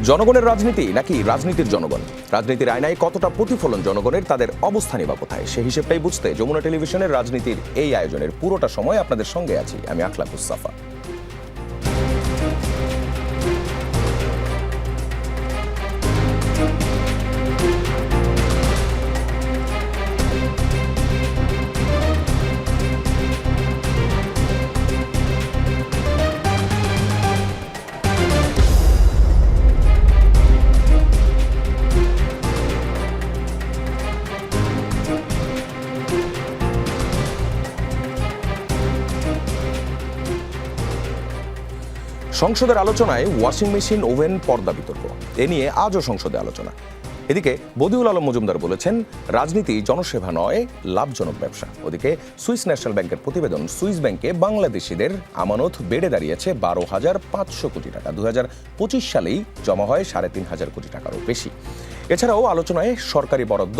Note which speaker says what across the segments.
Speaker 1: জনগণের রাজনীতি নাকি রাজনীতির জনগণ? রাজনীতির আয়নায় কতটা প্রতিফলন জনগণের, তাদের অবস্থানই বা কোথায়? সেই হিসেবটাই বুঝতে যমুনা টেলিভিশনের রাজনীতির এই আয়োজনের পুরোটা সময় আপনাদের সঙ্গে আছি আমি আখলাকুস সাফা। সংসদের আলোচনায় ওয়াশিং মেশিন, ওভেন, পর্দা বিতর্ক, এ নিয়ে আজও সংসদে আলোচনা। এদিকে বদিউল আলম মজুমদার বলেছেন, রাজনীতি জনসেবা নয়, লাভজনক ব্যবসা। ওদিকে সুইস ন্যাশনাল ব্যাংকের প্রতিবেদন, সুইস ব্যাংকে বাংলাদেশিদের আমানত বেড়ে দাঁড়িয়েছে 12,500 কোটি টাকা। 2025 সালেই জমা হয় 3,500 কোটি টাকারও বেশি। এছাড়াও আলোচনায় সরকারি বরাদ্দ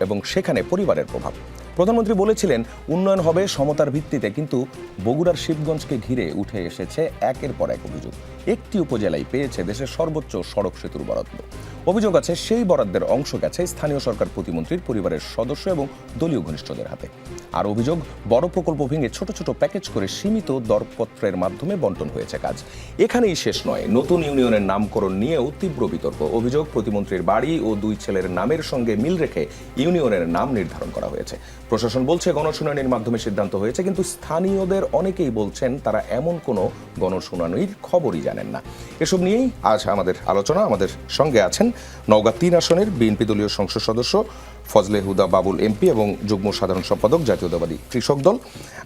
Speaker 1: এবং সেখানে পরিবারের প্রভাব। প্রধানমন্ত্রী বলেছিলেন উন্নয়ন হবে সমতার ভিত্তিতে, কিন্তু বগুড়ার শিবগঞ্জকে ঘিরে উঠে এসেছে একের পর এক অভিযোগ। একটি উপজেলায় পেয়েছে দেশের সর্বোচ্চ সড়ক সেতুর বরাদ্দ। অভিযোগ আছে সেই বরাদ্দের অংশ গেছে স্থানীয় সরকার প্রতিমন্ত্রীর পরিবারের সদস্য এবং দলীয় ঘনিষ্ঠদের হাতে। আর অভিযোগ, বড় প্রকল্প ভেঙে ছোট ছোট প্যাকেজ করে সীমিত দরপত্রের মাধ্যমে বন্টন হয়েছে কাজ। এখানেই শেষ নয়, নতুন ইউনিয়নের নামকরণ নিয়েও তীব্র বিতর্ক। অভিযোগ, প্রতিমন্ত্রীর বাড়ি ও দুই ছেলের নামের সঙ্গে মিল রেখে ইউনিয়নের নাম নির্ধারণ করা হয়েছে। প্রশাসন বলছে গণশুনানির মাধ্যমে সিদ্ধান্ত হয়েছে, কিন্তু স্থানীয়দের অনেকেই বলছেন তারা এমন কোনো গণশুনানির খবরই জানেন না। এসব নিয়েই আজ আমাদের আলোচনা। আমাদের সঙ্গে আছেন নওগাঁ 3 আসনের বিএনপি দলীয় সংসদ সদস্য ফজলে হুদা বাবুল এমপি এবং যুগ্ম সাধারণ সম্পাদক জাতীয়তাবাদী কৃষক দল।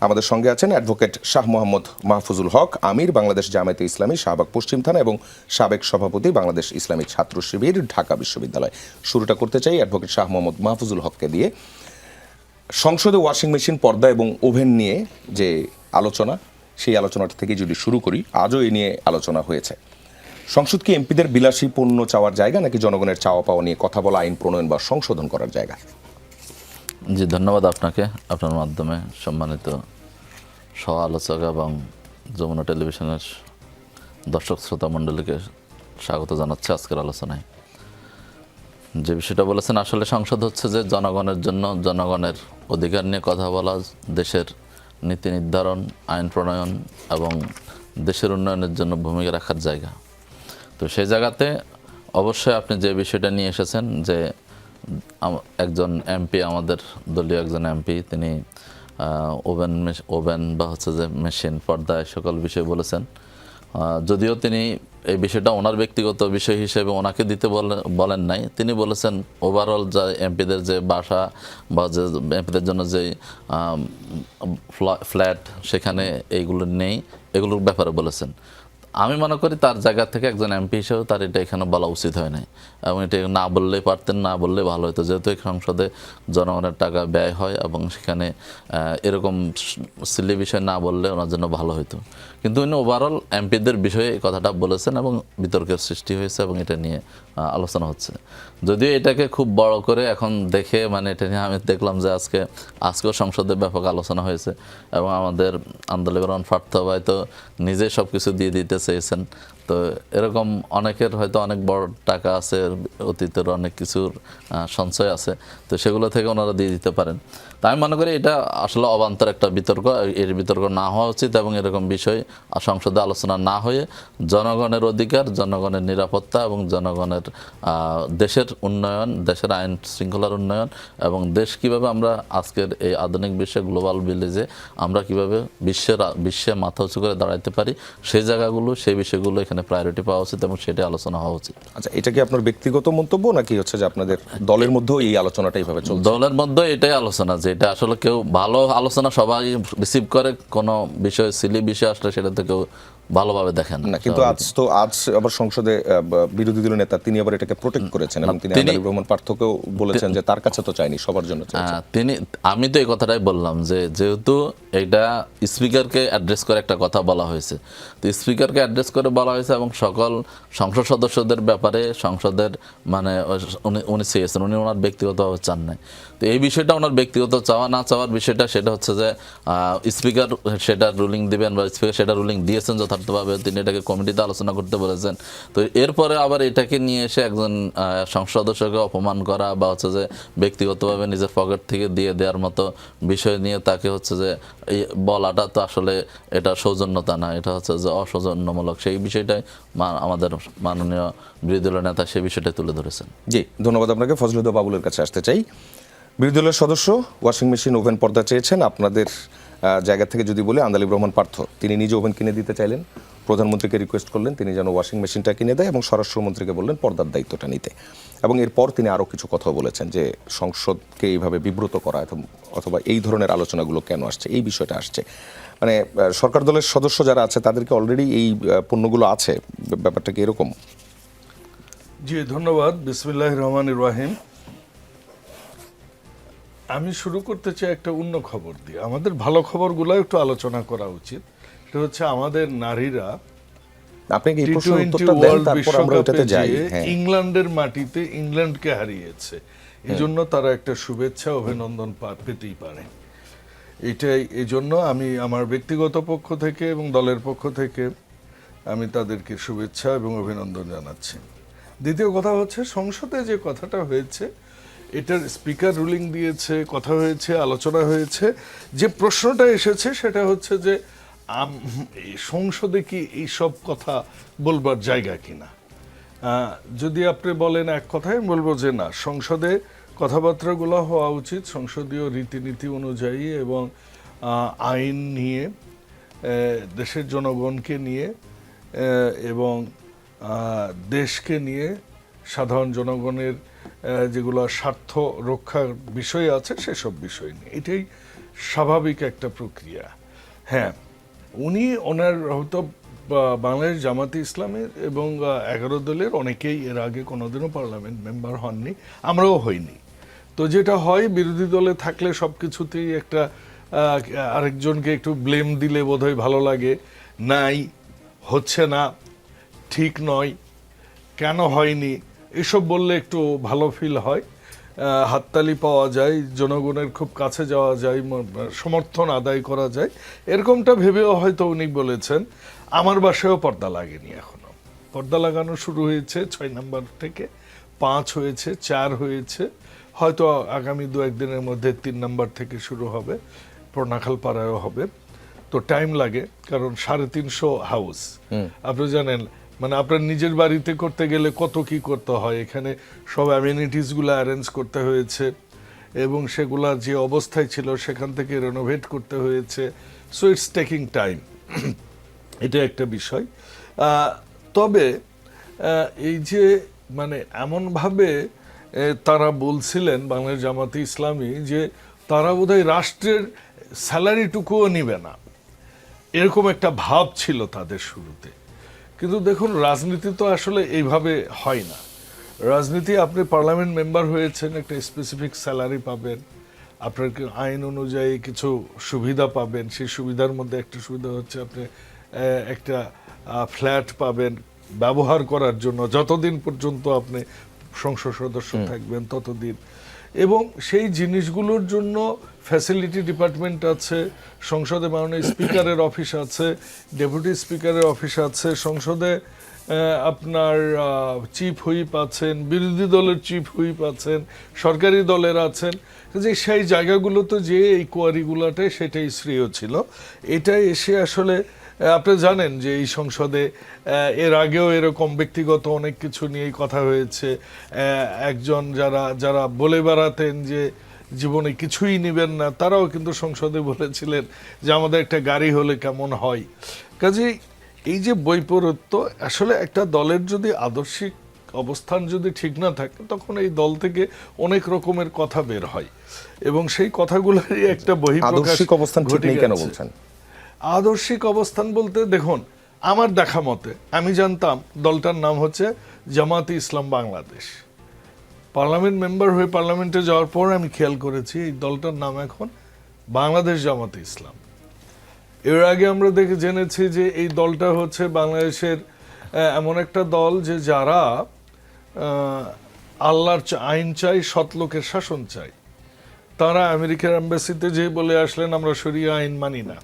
Speaker 1: আমাদের সঙ্গে আছেন অ্যাডভোকেট শাহ মোহাম্মদ মাহফুজুল হক, আমির বাংলাদেশ জামায়াতে ইসলামী শাহবাগ পশ্চিম থানা এবং সাবেক সভাপতি বাংলাদেশ ইসলামী ছাত্র শিবির ঢাকা বিশ্ববিদ্যালয়। শুরুটা করতে চাই অ্যাডভোকেট শাহ মোহাম্মদ মাহফুজুল হককে দিয়ে। সংসদে ওয়াশিং মেশিন, পর্দা এবং ওভেন নিয়ে যে আলোচনা, সেই আলোচনাটা থেকে যদি শুরু করি, আজও এ নিয়ে আলোচনা হয়েছে। সংসদ কি এমপিদের বিলাসী পণ্য চাওয়ার জায়গা, নাকি জনগণের চাওয়া পাওয়া নিয়ে কথা বলা, আইন প্রণয়ন বা সংশোধন করার জায়গা?
Speaker 2: জি, ধন্যবাদ আপনাকে। আপনার মাধ্যমে সম্মানিত সহ আলোচক এবং যমুনা টেলিভিশনের দর্শক শ্রোতা মণ্ডলীকে স্বাগত জানাচ্ছি আজকের আলোচনায়। যে বিষয়টা বলেছেন, আসলে সংসদ হচ্ছে যে জনগণের জন্য, জনগণের অধিকার নিয়ে কথা বলা, দেশের নীতি নির্ধারণ, আইন প্রণয়ন এবং দেশের উন্নয়নের জন্য ভূমিকা রাখার জায়গা। তো সেই জায়গাতে অবশ্যই আপনি যে বিষয়টা নিয়ে এসেছেন, যে একজন এমপি, আমাদের দলীয় একজন এমপি, তিনি ওভেন বা হচ্ছে যে মেশিন, পর্দা, সকল বিষয় বলেছেন। যদিও তিনি এই বিষয়টা ওনার ব্যক্তিগত বিষয় হিসেবে ওনাকে দিতে বলেন নাই, তিনি বলেছেন ওভারঅল যা এমপিদের যে বাসা বা যে এমপিদের জন্য যে ফ্ল্যাট, সেখানে এইগুলো নেই, এগুলোর ব্যাপারে বলেছেন। আমি মনে করি তার জায়গা থেকে একজন এমপি হিসেবে তার এটা এখানে বলা উচিত হয় নাই, এবং এটা না বললেই পারতেন, না বললে ভালো হতো, যেহেতু এই সংসদে জনগণের টাকা ব্যয় হয় এবং সেখানে এরকম সিলি বিষয় না বললে ওনার জন্য ভালো হতো। কিন্তু উনি ওভারঅল এমপিদের বিষয়ে এই কথাটা বলেছেন এবং বিতর্কের সৃষ্টি হয়েছে এবং এটা নিয়ে আলোচনা হচ্ছে। যদিও এটাকে খুব বড় করে এখন দেখে, মানে এটা নিয়ে আমি দেখলাম যে আজকেও সংসদে ব্যাপক আলোচনা হয়েছে এবং আমাদের আন্দোলন প্রার্থ হয়তো নিজে সব কিছু দিয়ে দিতে চেয়েছেন। তো এরকম অনেকের হয়তো অনেক বড় টাকা আছে, অতীতের অনেক কিছুর সঞ্চয় আছে, তো সেগুলো থেকে ওনারা দিয়ে দিতে পারেন। তাই আমি মনে করি এটা আসলে অবান্তর একটা বিতর্ক, এর বিতর্ক না হওয়া উচিত এবং এরকম বিষয় সংসদে আলোচনা না হয়ে জনগণের অধিকার, জনগণের নিরাপত্তা এবং জনগণের দেশের উন্নয়ন, দেশের আইন শৃঙ্খলার উন্নয়ন এবং দেশ কিভাবে আমরা আজকের এই আধুনিক বিশ্বে, গ্লোবাল ভিলেজে আমরা কিভাবে বিশ্বে মাথা উঁচু করে দাঁড়াতে পারি, সেই জায়গাগুলো, সেই বিষয়গুলো এখানে প্রায়োরিটি পাওয়া উচিত এবং সেটাই আলোচনা হওয়া উচিত।
Speaker 1: আচ্ছা, এটা কি আপনার ব্যক্তিগত মন্তব্য, নাকি হচ্ছে যে আপনাদের দলের মধ্যেও এই আলোচনাটা এইভাবে চলছে?
Speaker 2: দলের মধ্যে এটাই আলোচনা, যে এটা আসলে কেউ ভালো আলোচনা সবাই রিসিভ করে, কোনো বিষয় সিলি বিষয় আসলে সেটাতে কেউ ভালোভাবে দেখেন
Speaker 1: না। কিন্তু আজ আবার সংসদে বিরোধী দলীয় নেতা তিনি আবার এটাকে প্রোটেক্ট করেছেন এবং তিনি আদালুর রহমান পার্থকেও বলেছেন যে তার কাছে তো চাইনি, সবার জন্য চাইছেন।
Speaker 2: আমি তো এই কথাটাই বললাম যে যেহেতু এটা স্পিকারকে অ্যাড্রেস করে একটা কথা বলা হয়েছে, তো স্পিকারকে অ্যাড্রেস করে বলা হয়েছে এবং সকল সংসদ সদস্যদের ব্যাপারে সংসদের মানে উনি চেয়েছেন, উনি ওনার ব্যক্তিগতভাবে চান নাই। তো এই বিষয়টা ওনার ব্যক্তিগত চাওয়া না চাওয়ার বিষয়টা, সেটা হচ্ছে যে স্পিকার সেটা রুলিং দিবেন বা স্পিকার সেটা রুলিং দিয়েছেন যথার্থ যথার্থভাবে তিনি এটাকে কমিটিতে আলোচনা করতে বলেছেন। তো এরপরে আবার এটাকে নিয়ে এসে একজন সংসদ সদস্যকে অপমান করা বা হচ্ছে যে ব্যক্তিগতভাবে নিজের পকেট থেকে দিয়ে দেওয়ার মতো বিষয় নিয়ে তাকে হচ্ছে যে এই বলাটা তো আসলে এটা সৌজন্যতা না, এটা হচ্ছে যে অসৌজন্যমূলক। সেই বিষয়টাই আমাদের মাননীয় বিরোধী দলের নেতা সেই বিষয়টা তুলে ধরেছেন।
Speaker 1: জি, ধন্যবাদ আপনাকে। ফজলুদ্দৌলা বাবুলের কাছে আসতে চাই। বিরোধী দলের সদস্য ওয়াশিং মেশিন, ওভেন, পর্দা চেয়েছেন। আপনাদের জায়গা থেকে যদি বলে, আন্দালিব রহমান পার্থ তিনি নিজে ওভেন কিনে দিতে চাইলেন, প্রধানমন্ত্রীকে রিকোয়েস্ট করলেন তিনি যেন ওয়াশিং মেশিনটা কিনে দেয় এবং স্বরাষ্ট্রমন্ত্রীকে বললেন পর্দার দায়িত্বটা নিতে। এবং এরপর তিনি আরও কিছু কথা বলেছেন যে সংসদকে এইভাবে বিব্রত করা অথবা এই ধরনের আলোচনাগুলো কেন আসছে, এই বিষয়টা আসছে। মানে সরকার দলের সদস্য যারা আছে তাদেরকে অলরেডি এই পণ্যগুলো আছে, ব্যাপারটা কি এরকম?
Speaker 3: জি, ধন্যবাদ। বিসমিল্লাহির রহমানির রহিম। আমি শুরু করতে চাই একটা অন্য খবর দিয়ে। আমাদের ভালো খবরগুলো একটু আলোচনা করা উচিত। সেটা হচ্ছে আমাদের নারীরা
Speaker 1: আপনি কি এই প্রশ্নের
Speaker 3: টি-টোয়েন্টি
Speaker 1: উত্তরটা দেন,
Speaker 3: ওয়ার্ল্ড
Speaker 1: তারপর আমরা ওটাতে
Speaker 3: বিশ্বকাপে
Speaker 1: যাই।
Speaker 3: যে
Speaker 1: হ্যাঁ,
Speaker 3: ইংল্যান্ডের মাটিতে ইংল্যান্ডকে হারিয়েছে, এই জন্য তারা একটা শুভেচ্ছা অভিনন্দন পেতেই পারে। এটাই, এই জন্য আমি আমার ব্যক্তিগত পক্ষ থেকে এবং দলের পক্ষ থেকে আমি তাদেরকে শুভেচ্ছা এবং অভিনন্দন জানাচ্ছি। দ্বিতীয় কথা হচ্ছে, সংসদে যে কথাটা হয়েছে এটার স্পিকার রুলিং দিয়েছে, কথা হয়েছে, আলোচনা হয়েছে। যে প্রশ্নটা এসেছে সেটা হচ্ছে যে সংসদে কি এইসব কথা বলবার জায়গা কিনা। যদি আপনি বলেন এক কথায়, আমি বলবো যে না, সংসদে কথাবার্তাগুলো হওয়া উচিত সংসদীয় রীতিনীতি অনুযায়ী এবং আইন নিয়ে, দেশের জনগণকে নিয়ে এবং দেশকে নিয়ে, সাধারণ জনগণের যেগুলো স্বার্থ রক্ষার বিষয় আছে সেসব বিষয় নিয়ে। এটাই স্বাভাবিক একটা প্রক্রিয়া। হ্যাঁ, ওনার হয়তো বাংলাদেশ জামাতে ইসলামের এবং 11 দলের অনেকেই এর আগে কোনোদিনও পার্লামেন্ট মেম্বার হননি, আমরাও হইনি। তো যেটা হয়, বিরোধী দলে থাকলে সব কিছুতেই একটা আরেকজনকে একটু ব্লেম দিলে বোধহয় ভালো লাগে। নাই, হচ্ছে না, ঠিক নয়, কেন হয়নি, এসব বললে একটু ভালো ফিল হয়, হাততালি পাওয়া যায়, জনগণের খুব কাছে যাওয়া যায়, সমর্থন আদায় করা যায়। এরকমটা ভেবেও হয়তো উনি বলেছেন। আমার বাসায়ও পর্দা লাগেনি এখনো। পর্দা লাগানো শুরু হয়েছে 6 নম্বর থেকে, 5 হয়েছে, 4 হয়েছে, হয়তো আগামী 2-1 দিনের মধ্যে 3 নম্বর থেকে শুরু হবে, পর্ণাখাল পাড়ায়ও হবে। তো টাইম লাগে, কারণ 350 হাউস, আপনি জানেন, মানে আপনার নিজের বাড়িতে করতে গেলে কত কি করতে হয়। এখানে সব অ্যামিনিটিসগুলো অ্যারেঞ্জ করতে হয়েছে এবং সেগুলা যে অবস্থায় ছিল সেখান থেকে রেনোভেট করতে হয়েছে। সো ইটস টেকিং টাইম, এটা একটা বিষয়। তবে এই যে মানে এমনভাবে তারা বলছিলেন বাংলাদেশ জামাতে ইসলামী যে তারা বোধহয় রাষ্ট্রের স্যালারিটুকুও নিবে না, এরকম একটা ভাব ছিল তাদের শুরুতে। কিন্তু দেখুন, রাজনীতি তো আসলে এইভাবে হয় না। রাজনীতি, আপনি পার্লামেন্ট মেম্বার হয়েছেন, একটা স্পেসিফিক স্যালারি পাবেন, আপনার আইন অনুযায়ী কিছু সুবিধা পাবেন। সেই সুবিধার মধ্যে একটা সুবিধা হচ্ছে আপনি একটা ফ্ল্যাট পাবেন ব্যবহার করার জন্য, যতদিন পর্যন্ত আপনি সংসদ সদস্য থাকবেন ততদিন। এবং সেই জিনিসগুলোর জন্য ফ্যাসিলিটি ডিপার্টমেন্ট আছে, সংসদে মাননীয় স্পিকারের অফিস আছে, ডেপুটি স্পিকারের অফিস আছে, সংসদে আপনার চিফ হুইপ আছেন, বিরোধী দলের চিফ হুইপ আছেন, সরকারি দলের আছেন। যে সেই জায়গাগুলোতে যে এই কোয়ারিগুলোটাই সেটাই শ্রেয় ছিল। এটাই এসে আসলে আপনি জানেন যে এই সংসদে এর আগেও এরকম ব্যক্তিগত অনেক কিছু নিয়েই কথা হয়েছে। একজন যারা বলে বেড়াতেন যে জীবনে কিছুই নেবেন না, তারাও কিন্তু সংসদে বলেছিলেন যে আমাদের একটা গাড়ি হলে কেমন হয়। কাজেই এই যে বৈপরীত্য, আসলে একটা দলের যদি আদর্শিক অবস্থান যদি ঠিক না থাকে তখন এই দল থেকে অনেক রকমের কথা বের হয় এবং সেই কথাগুলোরই একটা বহিঃপ্রকাশ।
Speaker 1: আদর্শিক অবস্থান ঠিক নেই কেন বলছেন?
Speaker 3: আদর্শিক অবস্থান বলতে দেখুন, আমার দেখা মতে আমি জানতাম দলটার নাম হচ্ছে জামাতে ইসলাম বাংলাদেশ। পার্লামেন্ট মেম্বার হয়ে পার্লামেন্টে যাওয়ার পর আমি খেয়াল করেছি এই দলটার নাম এখন বাংলাদেশ জামাতে ইসলাম। এর আগে আমরা জেনেছি যে এই দলটা হচ্ছে বাংলাদেশের এমন একটা দল যে যারা আল্লাহর আইন চাই, সৎ লোকের শাসন চাই। তারা আমেরিকার এম্বাসিতে যে বলে আসলেন আমরা শরিয়া আইন মানি না,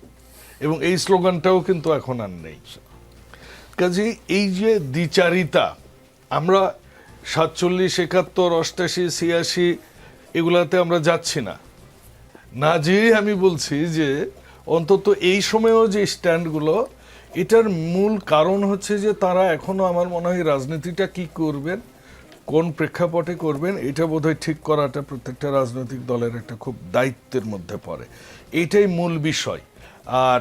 Speaker 3: এবং এই স্লোগানটাও কিন্তু এখন আর নেই। কাজে এই যে দ্বিচারিতা, আমরা 47, 71, 88, 86 এগুলাতে আমরা যাচ্ছি না, না যেয়ে আমি বলছি যে অন্তত এই সময়েও যে স্ট্যান্ডগুলো, এটার মূল কারণ হচ্ছে যে তারা এখনো আমার মনে হয় রাজনীতিটা কি করবেন, কোন প্রেক্ষাপটে করবেন, এটা বোধহয় ঠিক করাটা প্রত্যেকটা রাজনৈতিক দলের একটা খুব দায়িত্বের মধ্যে পড়ে। এইটাই মূল বিষয়। আর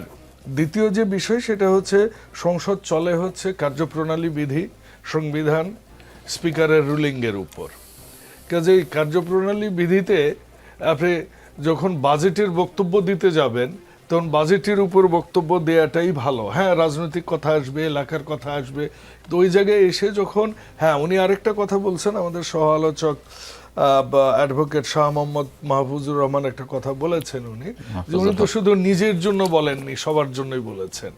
Speaker 3: দ্বিতীয় যে বিষয় সেটা হচ্ছে সংসদ চলে হচ্ছে কার্যপ্রণালী বিধি, সংবিধান, স্পিকারের রুলিংয়ের উপর। কাজেই কার্যপ্রণালী বিধিতে আপনি যখন বাজেটের বক্তব্য দিতে যাবেন তখন বাজেটের উপর বক্তব্য দেওয়াটাই ভালো। হ্যাঁ, রাজনৈতিক কথা আসবে, এলাকার কথা আসবে, তো ওই জায়গায় এসে যখন, হ্যাঁ উনি আরেকটা কথা বলছেন, আমাদের সহ আলোচক অ্যাডভোকেট শাহ মোহাম্মদ মাহফুজুর রহমান একটা কথা বলেছেন, উনি তো শুধু নিজের জন্য বলেননি, সবার জন্যই বলেছেন।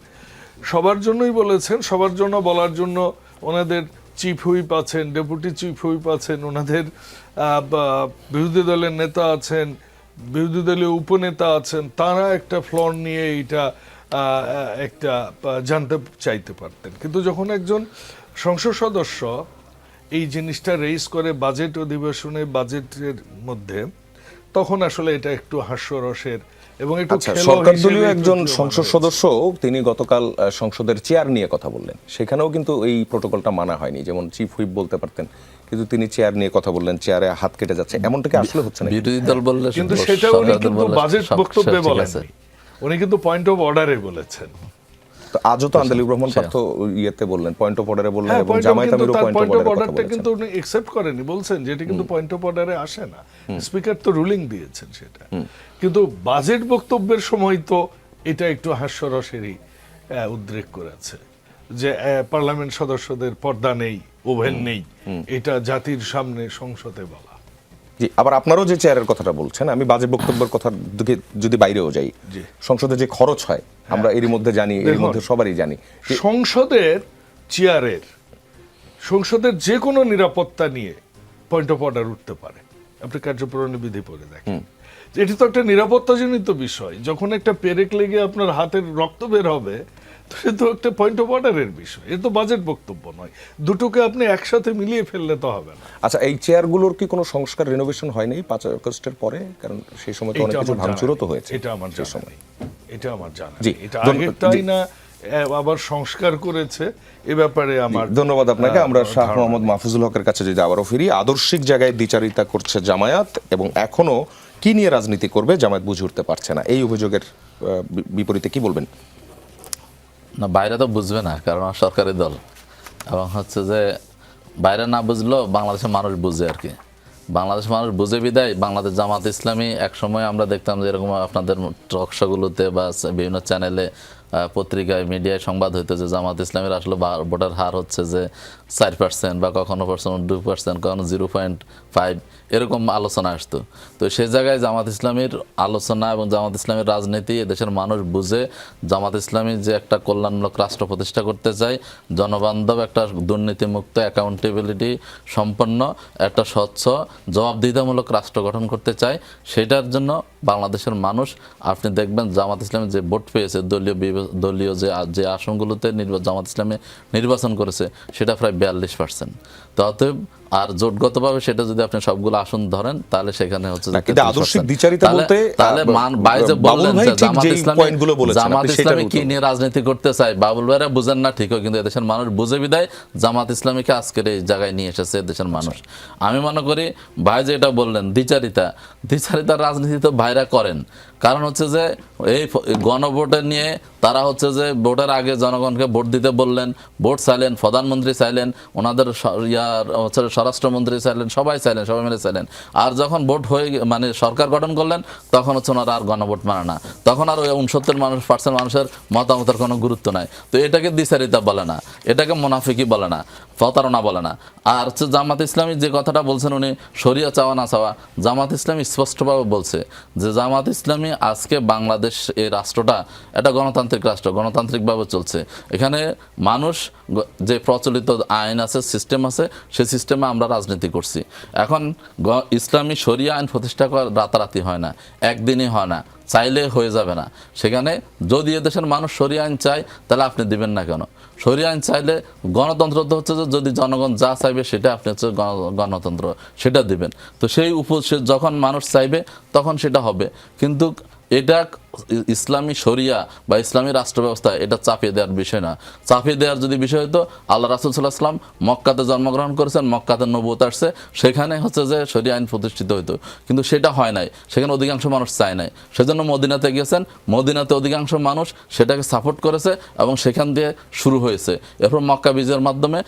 Speaker 3: সবার জন্যই বলেছেন, সবার জন্য বলার জন্য ওনাদের চিফ হুইপ আছেন, ডেপুটি চিফ হুইপ আছেন, ওনাদের বিরোধী দলের নেতা আছেন, বিরোধী দলীয় উপনেতা আছেন, তারা একটা ফ্লোর নিয়ে এইটা একটা জানতে চাইতে পারতেন। কিন্তু যখন একজন সংসদ সদস্য এই জিনিসটা রেইজ করে বাজেট অধিবেশনে, বাজেটের মধ্যে, তখন আসলে এটা একটু হাস্যরসের এবং একটু
Speaker 1: সরকার দলীয় একজন সংসদ সদস্য তিনি গতকাল সংসদের চেয়ার নিয়ে কথা বললেন, সেখানেও কিন্তু এই প্রোটোকলটা মানা হয়নি। যেমন চিফ হুইপ বলতে পারতেন, কিন্তু তিনি চেয়ার নিয়ে কথা বললেন, চেয়ারে হাত কেটে যাচ্ছে, এমনটা কি আসলে হচ্ছে না?
Speaker 2: বিরোধী দল বললে
Speaker 3: কিন্তু সেটা উনি কিন্তু বাজেট বক্তব্যে বলেননি, উনি কিন্তু পয়েন্ট অফ অর্ডারে বলেছেন।
Speaker 1: তো আজও তো আন্দালিব রহমান পার্থ ইয়েতে বললেন, পয়েন্ট অফ অর্ডারে বললেন, এবং জামায়াত আমিরও পয়েন্ট অফ অর্ডারটা
Speaker 3: কিন্তু উনি অ্যাকসেপ্ট করেনি, বলছেন যে এটা কিন্তু পয়েন্ট অফ অর্ডারে আসে না, স্পিকার তো রুলিং দিয়েছেন সেটা। কিন্তু বাজেট বক্তব্যের সময় তো এটা একটু হাস্যরসেরই উদ্রেক করেছে যে পার্লামেন্ট সদস্যদের পর্দা নেই, ওভেন নেই, এটা জাতির সামনে সংসদে বলা।
Speaker 1: জি, আবার আপনারও যে চেয়ারের কথাটা বলছেন, আমি বাজেট বক্তব্যের কথা দিকে যদি বাইরেও যাই, সংসদে যে খরচ হয় আমরা এর মধ্যে জানি, এর মধ্যে সবারই জানি,
Speaker 3: সংসদের চেয়ারের, সংসদের যে কোনো নিরাপত্তা নিয়ে পয়েন্ট অফ অর্ডার উঠতে পারে। আপনি কার্যপ্রণালী বিধি পড়ে দেখেন, এটি তো একটা নিরাপত্তাজনিত বিষয়। যখন একটা পেরেক লেগে আপনার হাতের রক্ত বের হবে, তো সে তো একটা পয়েন্ট অফ অর্ডারের বিষয়, এ তো বাজেট বক্তব্য নয়। দুটোকে আপনি একসাথে মিলিয়ে ফেললে তো হবে না।
Speaker 1: আচ্ছা, এই চেয়ারগুলোর কি কোনো সংস্কার রিনোভেশন হয়নি 5 আগস্টের পরে? কারণ সেই সময় তো অনেক কিছু ভাঙচুরও তো হয়েছে।
Speaker 3: এটা আমার জানা নেই, এটা আমার জানা
Speaker 1: জি,
Speaker 3: নেই। এটা আগেরটাই না আবার সংস্কার করেছে, এ ব্যাপারে আমার
Speaker 1: ধন্যবাদ আপনাকে। আমরা শাহ মোহাম্মদ মাহফুজুল হকের কাছে যদি আবারও ফিরি, আদর্শিক জায়গায় দ্বিচারিতা করছে জামায়াত এবং এখনো কি নিয়ে রাজনীতি করবে জামায়াত বুঝে উঠতে পারছে না, এই অভিযোগের বিপরীতে কি বলবেন?
Speaker 2: না, বাইরে তো বুঝবে না, কারণ সরকারি দল, এবং হচ্ছে যে বাইরে না বুঝলেও বাংলাদেশের মানুষ বুঝে আর কি। বাংলাদেশের মানুষ বুঝে বিদায় বাংলাদেশ জামাত ইসলামী একসময় আমরা দেখতাম যে এরকম আপনাদের টক শোগুলোতে বা বিভিন্ন চ্যানেলে, পত্রিকায়, মিডিয়ায় সংবাদ হইতো যে জামাত ইসলামের আসলে ভোটার হার হচ্ছে যে 4% বা কখনো 2%, কখনো 0.5, এরকম আলোচনা আসতো। তো সেই জায়গায় জামাত ইসলামীর আলোচনা এবং জামাত ইসলামীর রাজনীতি এদেশের মানুষ বুঝে, জামাত ইসলামী যে একটা কল্যাণমূলক রাষ্ট্র প্রতিষ্ঠা করতে চায়, জনবান্ধব একটা দুর্নীতিমুক্ত, অ্যাকাউন্টেবিলিটি সম্পন্ন একটা স্বচ্ছ জবাবদিহিতামূলক রাষ্ট্র গঠন করতে চায়, সেটার জন্য বাংলাদেশের মানুষ, আপনি দেখবেন জামাত ইসলামী যে ভোট পেয়েছে, দলীয় যে আসনগুলোতে জামাত ইসলামী নির্বাচন করেছে সেটা প্রায় 42%। তো অতএব আর জোটগতভাবে সেটা যদি আপনি সবগুলো আসন ধরেন, তাহলে সেখানে হচ্ছে জামাত ইসলামী কি নিয়ে রাজনীতি করতে চায় বাবুল ভাইরা বুঝেন না ঠিকও, কিন্তু এদেশের মানুষ বুঝে বিদায় জামাত ইসলামীকে আজকের এই জায়গায় নিয়ে এসেছে দেশের মানুষ। আমি মনে করি ভাই যে এটা বললেন দ্বিচারিতার রাজনীতি তো ভাইরা করেন, কারণ হচ্ছে যে এই গণভোটে নিয়ে তারা হচ্ছে যে ভোটের আগে জনগণকে ভোট দিতে বললেন, ভোট চাইলেন, প্রধানমন্ত্রী চাইলেন, ওনাদের স্বরাষ্ট্রমন্ত্রী চাইলেন, সবাই মিলে চাইলেন। আর যখন ভোট হয়ে মানে সরকার গঠন করলেন, তখন হচ্ছে ওনারা আর গণভোট মানে না, তখন আর ওই 69% মানুষের মতামতের কোনো গুরুত্ব নাই। তো এটাকে দ্বিচারিতা বলে না, এটাকে মুনাফিকি বলে না, প্রতারণা বলে না। আর হচ্ছে জামাত ইসলামী যে কথাটা বলছেন, উনি শরিয়া চাওয়া না চাওয়া, জামাত ইসলামী স্পষ্টভাবে বলছে যে জামাত ইসলামী আজকে বাংলাদেশ এই রাষ্ট্রটা একটা গণতান্ত্রিক রাষ্ট্র, গণতান্ত্রিকভাবে চলছে। এখানে মানুষ যে প্রচলিত আইন আছে, সিস্টেম আছে, সেই সিস্টেমে আমরা রাজনীতি করছি। এখন ইসলামী শরিয়া আইন প্রতিষ্ঠা করা রাতারাতি হয় না, একদিনই হয় না, চাইলে হয়ে যাবে না। সেখানে যদি এদেশের মানুষ শরিয়া আইন চায় তাহলে আপনি দিবেন না কেন? শরিয়া আইন চাইলে গণতন্ত্র তো হচ্ছে যে যদি জনগণ যা চাইবে সেটা আপনি হচ্ছে গণতন্ত্র সেটা দিবেন। তো সেই যখন মানুষ চাইবে তখন সেটা হবে। কিন্তু এটা ইসলামী শরিয়া বা ইসলামী রাষ্ট্র ব্যবস্থা এটা চাপিয়ে দেওয়ার বিষয় না। চাপিয়ে দেওয়ার যদি বিষয় হতো, আল্লাহ রাসূল সাল্লাল্লাহু আলাইহি ওয়াসাল্লাম মক্কাতে জন্মগ্রহণ করেছেন, মক্কাতে নবুয়ত আসছে, সেখানে হচ্ছে যে শরিয়া আইন প্রতিষ্ঠিত হতো, কিন্তু সেটা হয় নাই, সেখানে অধিকাংশ মানুষ চায় নাই। সেজন্য মদিনাতে গিয়েছেন, মদিনাতে অধিকাংশ মানুষ সেটাকে সাপোর্ট করেছে এবং সেখান দিয়ে শুরু হয়েছে। এরপর মক্কা বিজয়ের মাধ্যমে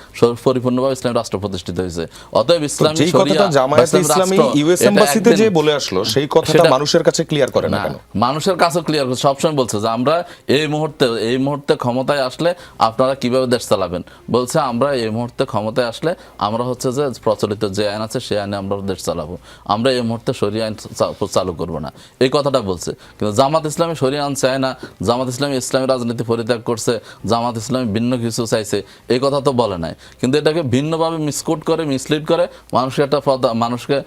Speaker 2: পরিপূর্ণভাবে ইসলামী রাষ্ট্র প্রতিষ্ঠিত হয়েছে। অতএব ইসলামী
Speaker 1: যেই
Speaker 2: শরিয়া
Speaker 1: কথাটা জামায়াতে ইসলামী ইউএস এম্বাসিতে যে বলে আসলো সেই কথাটা মানুষের কাছে ক্লিয়ার করে না কেন?
Speaker 2: মানুষের কাছে ক্লিয়ার করে সবসময় বলছে যে আমরা এই মুহূর্তে ক্ষমতায় আসলে আপনারা কিভাবে দেশ চালাবেন। বলছে আমরা এই মুহূর্তে ক্ষমতায় আসলে আমরা হচ্ছে যে প্রচলিত যে আইন আছে সেই আইনে আমরা দেশ চালাবো, আমরা এই মুহূর্তে শরিয়া আইন চালু করবো না, এই কথাটা বলছে। কিন্তু জামাত ইসলামী শরিয়া আইন চায় না, জামাত ইসলামী ইসলামী রাজনীতি পরিত্যাগ করছে, জামাত ইসলামী ভিন্ন কিছু চাইছে, এই কথা তো বলে নাই। কিন্তু এটাকে ভিন্নভাবে মিসকোট করে, মিসলিড করে মানুষকে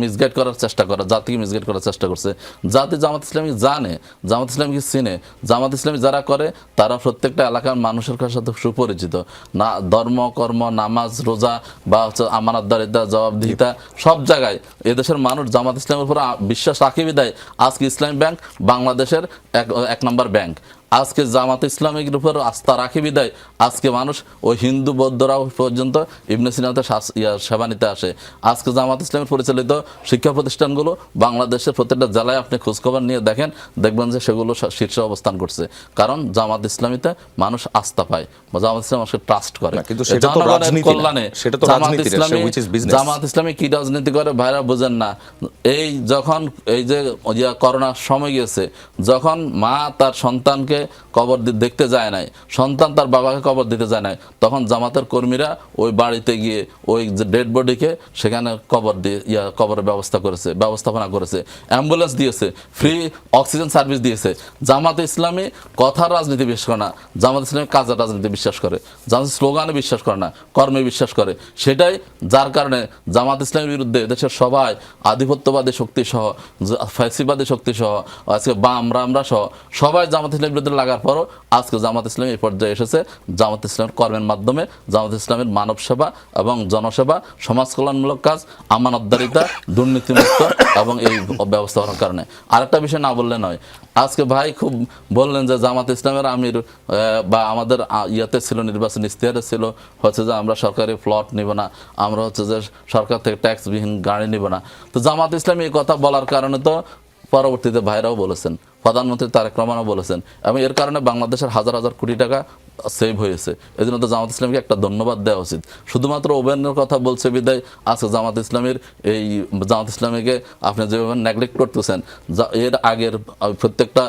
Speaker 2: মিসগাইড করার চেষ্টা করে, জাতিকে মিসগাইড করার চেষ্টা করছে। জাতি জামাত ইসলামী জানে, জামাত ইসলামীকে চিনে, জামাত ইসলামী যারা করে তারা প্রত্যেকটা এলাকার মানুষের সাথে সুপরিচিত। না ধর্ম, কর্ম, নামাজ, রোজা বা হচ্ছে আমানতদারিতা, জবাবদিহিতা সব জায়গায় এদেশের মানুষ জামাত ইসলামের উপর বিশ্বাস রাখে বিদায় আজকে ইসলামী ব্যাংক বাংলাদেশের এক নম্বর ব্যাংক। আজকে জামাত ইসলামের উপর আস্থা রাখে বিদায় আজকে মানুষ ওই হিন্দু বৌদ্ধরাও পর্যন্ত ইবনে সিনাতে সেবা নিতে আসে। আজকে জামাত ইসলামের পরিচালিত শিক্ষা প্রতিষ্ঠানগুলো বাংলাদেশের প্রত্যেকটা জেলায় আপনি খোঁজখবর নিয়ে দেখবেন যে সেগুলো শীর্ষে অবস্থান করছে, কারণ জামাত ইসলামীতে মানুষ আস্থা পায় বা জামাত ইসলাম মানুষকে ট্রাস্ট করে। কল্যাণে জামাত ইসলামী কি রাজনীতি করে ভাইরা বোঝেন না। যখন এই যে করোনার সময় গিয়েছে, যখন মা তার সন্তানকে কবর দেখতে যায় নাই, সন্তান তার বাবাকে কবর দিতে যায় নাই, তখন জামাতের কর্মীরা ওই বাড়িতে গিয়ে ওই যে ডেড বডিকে সেখানে কবরের ব্যবস্থাপনা করেছে, অ্যাম্বুলেন্স দিয়েছে, ফ্রি অক্সিজেন সার্ভিস দিয়েছে। জামাত ইসলামী কথার রাজনীতি বিশ্বাস করে না, জামাত ইসলামী কাজের রাজনীতি বিশ্বাস করে, জামাত স্লোগানে বিশ্বাস করে না, কর্মে বিশ্বাস করে। সেটাই যার কারণে জামাত ইসলামের বিরুদ্ধে দেশের সবাই আধিপত্যবাদী শক্তি সহ, ফ্যাসিবাদী শক্তি সহ, আজকে আমরা সহ সবাই জামাত ইসলামের বিরুদ্ধে লাগার পরও আজকে জামাত ইসলামী এই পর্যায়ে এসেছে। জামাত ইসলামের কর্মের মাধ্যমে জামাত ইসলামের মানব সেবা এবং জনসেবা, সমাজ কল্যাণমূলক কাজ, আমানতদারিতা, দুর্নীতিমুক্ত এবং এই ব্যবস্থাপনার কারণে। আরেকটা বিষয় না বললে নয়, আজকে ভাই খুব বললেন যে জামাত ইসলামের আমির বা আমাদের ইয়াতে ছিল, নির্বাচন ইশতেহারে ছিল হচ্ছে যে আমরা সরকারি প্লট নিব না, আমরা হচ্ছে যে সরকার থেকে ট্যাক্সবিহীন গাড়ি নিব না। তো জামাত ইসলামী এই কথা বলার কারণে তো পরবর্তীতে ভাইরাও বলেছেন, প্রধানমন্ত্রী তারেক রহমানও বলেছেন, এবং এর কারণে বাংলাদেশের হাজার হাজার কোটি টাকা সেভ হয়েছে। এই জন্য তো জামাত ইসলামীকে একটা ধন্যবাদ দেওয়া উচিত। শুধুমাত্র ওভেনের কথা বলছে বিদায় আজকে জামাত ইসলামীকে আপনি যেভাবে নেগলেক্ট করতেছেন, এর আগের প্রত্যেকটা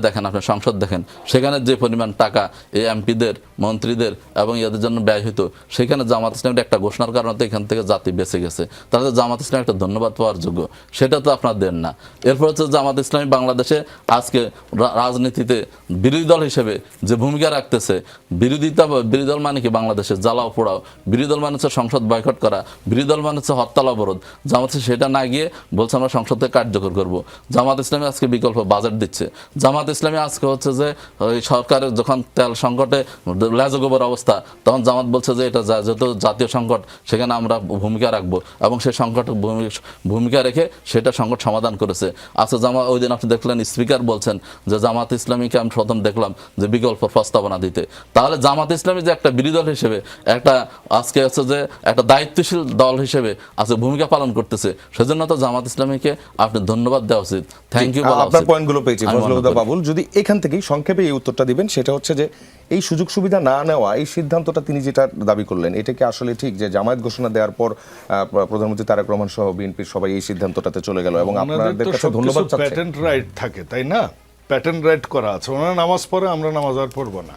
Speaker 2: দেখেন, আপনি সংসদ দেখেন, সেখানে যে পরিমাণ টাকা এই এমপিদের, মন্ত্রীদের এবং ইয়াদের জন্য ব্যয় হতো, সেখানে জামাত ইসলামের একটা ঘোষণার কারণে তো এখান থেকে জাতি বেঁচে গেছে। তাহলে জামাত ইসলাম একটা ধন্যবাদ পাওয়ার যোগ্য, সেটা তো আপনার দেন না। এরপর হচ্ছে জামাত ইসলামী বাংলাদেশে আজকে রাজনীতিতে বিরোধী দল হিসেবে যে ভূমিকা রাখতেছে, বিরোধী দল মানে কি বাংলাদেশে জ্বালাও পোড়াও, বিরোধী দল মানে হচ্ছে সংসদ বয়কট করা, বিরোধী দল মানে হচ্ছে হরতাল অবরোধ। জামাত সেটা না গিয়ে বলছে আমরা সংসদকে কার্যকর করব। জামাত ইসলামী আজকে বিকল্প বাজেট দিচ্ছে। জামাত ইসলামী আজকে হচ্ছে যে সরকারের যখন তেল সংকটে লেজগোবর অবস্থা, তখন জামাত বলছে যে এটা যেহেতু জাতীয় সংকট, সেখানে আমরা ভূমিকা রাখবো এবং সেই সংকটের ভূমিকা রেখে সেটা সংকট সমাধান করেছে। আজকে জামাত ওই দিন আপনি দেখলেন স্পিকার বলছেন যে জামাত ইসলামীকে আমি প্রথম দেখলাম যে বিকল্প প্রস্তাবনা দিতে। তাহলে জামাত ইসলামী যে একটা বিরোধী দল হিসেবে একটা আজকে হচ্ছে যে একটা দায়িত্বশীল দল হিসেবে আজকে ভূমিকা পালন করতেছে, সেজন্য তো জামাত ইসলামীকে আপনি ধন্যবাদ দেওয়া উচিত, থ্যাংক ইউ বলা উচিত।
Speaker 1: আপনার পয়েন্টগুলো পেয়েছি ফজলুল বাবুল। যদি এখান থেকেই সংক্ষেপে এই উত্তরটা দিবেন, সেটা হচ্ছে যে এই সুযোগ সুবিধা না নেওয়া, এই সিদ্ধান্তটা তিনি যেটা দাবি করলেন, এটা কি আসলে ঠিক যে জামায়াত ঘোষণা দেওয়ার পর প্রধানমন্ত্রী তারেক রহমান সহ বিএনপির সবাই এই সিদ্ধান্তটাতে চলে গেল এবং আপনাদের কাছে ধন্যবাদ চাচ্ছি?
Speaker 3: প্যাটেন্ট রাইট থাকে, তাই না? প্যাটেন্ট রাইট করা আছে, ওনারা নামাজ পড়ে, আমরা নামাজ আর পড়বো না,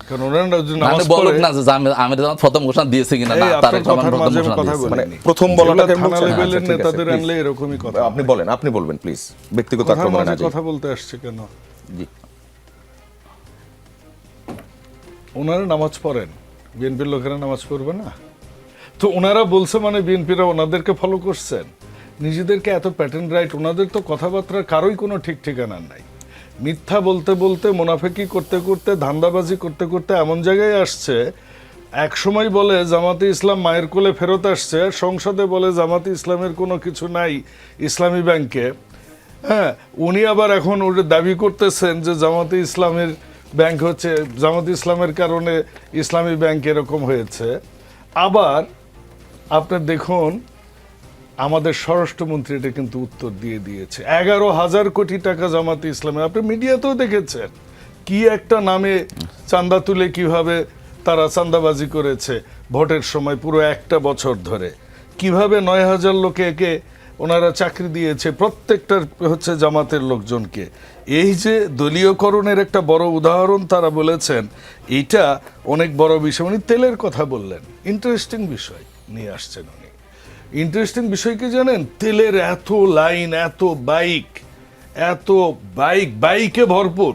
Speaker 3: কারণ ওনারা যদি নামাজ পড়ে
Speaker 2: না যে আমি প্রথম ঘোষণা দিয়েছি কিনা, না তারেক রহমান প্রথম ঘোষণা দিয়েছে,
Speaker 3: মানে
Speaker 1: প্রথম বলাটাকে
Speaker 3: থানা লেভেলের নেতাদের আনলে এরকমই কথা।
Speaker 1: আপনি বলবেন প্লিজ, ব্যক্তিগত আক্রমণে না
Speaker 3: কথা বলতে আসছে কেন?
Speaker 1: জি,
Speaker 3: ওনারা নামাজ পড়েন, বিএনপির লোকেরা নামাজ পড়বে না? তো ওনারা বলছে মানে বিএনপিরা ওনাদেরকে ফলো করছেন, নিজেদেরকে এত প্যাটার্ন রাইট। ওনাদের তো কথাবার্তার কারোই কোনো ঠিক ঠিকানা নাই। মিথ্যা বলতে বলতে, মুনাফিকি করতে করতে, ধান্দাবাজি করতে করতে এমন জায়গায় আসছে, এক সময় বলে জামাতে ইসলাম মায়ের কোলে ফেরত আসছে, সংসদে বলে জামাতে ইসলামের কোনো কিছু নাই ইসলামী ব্যাংকে। হ্যাঁ, উনি আবার এখন ওটা দাবি করতেছেন যে জামাতে ইসলামের ব্যাংক হচ্ছে, জামাতে ইসলামের কারণে ইসলামী ব্যাংক এরকম হয়েছে। আবার আপনার দেখুন, আমাদের স্বরাষ্ট্রমন্ত্রী এটা কিন্তু উত্তর দিয়ে দিয়েছে। 11,000 কোটি টাকা জামাতে ইসলামে, আপনি মিডিয়াতেও দেখেছেন কি একটা নামে চাঁদা তুলে কিভাবে তারা চাঁদাবাজি করেছে ভোটের সময় পুরো একটা বছর ধরে, কিভাবে 9,000 লোকে ওনারা চাকরি দিয়েছে, প্রত্যেকটার হচ্ছে জামাতের লোকজনকে। এই যে দলীয়করণের একটা বড় উদাহরণ তারা বলেছেন, এইটা অনেক বড় বিষয়। উনি তেলের কথা বললেন, ইন্টারেস্টিং বিষয় নিয়ে আসছেন উনি। ইন্টারেস্টিং বিষয় কি জানেন? তেলের এত লাইন, এত বাইকে ভরপুর।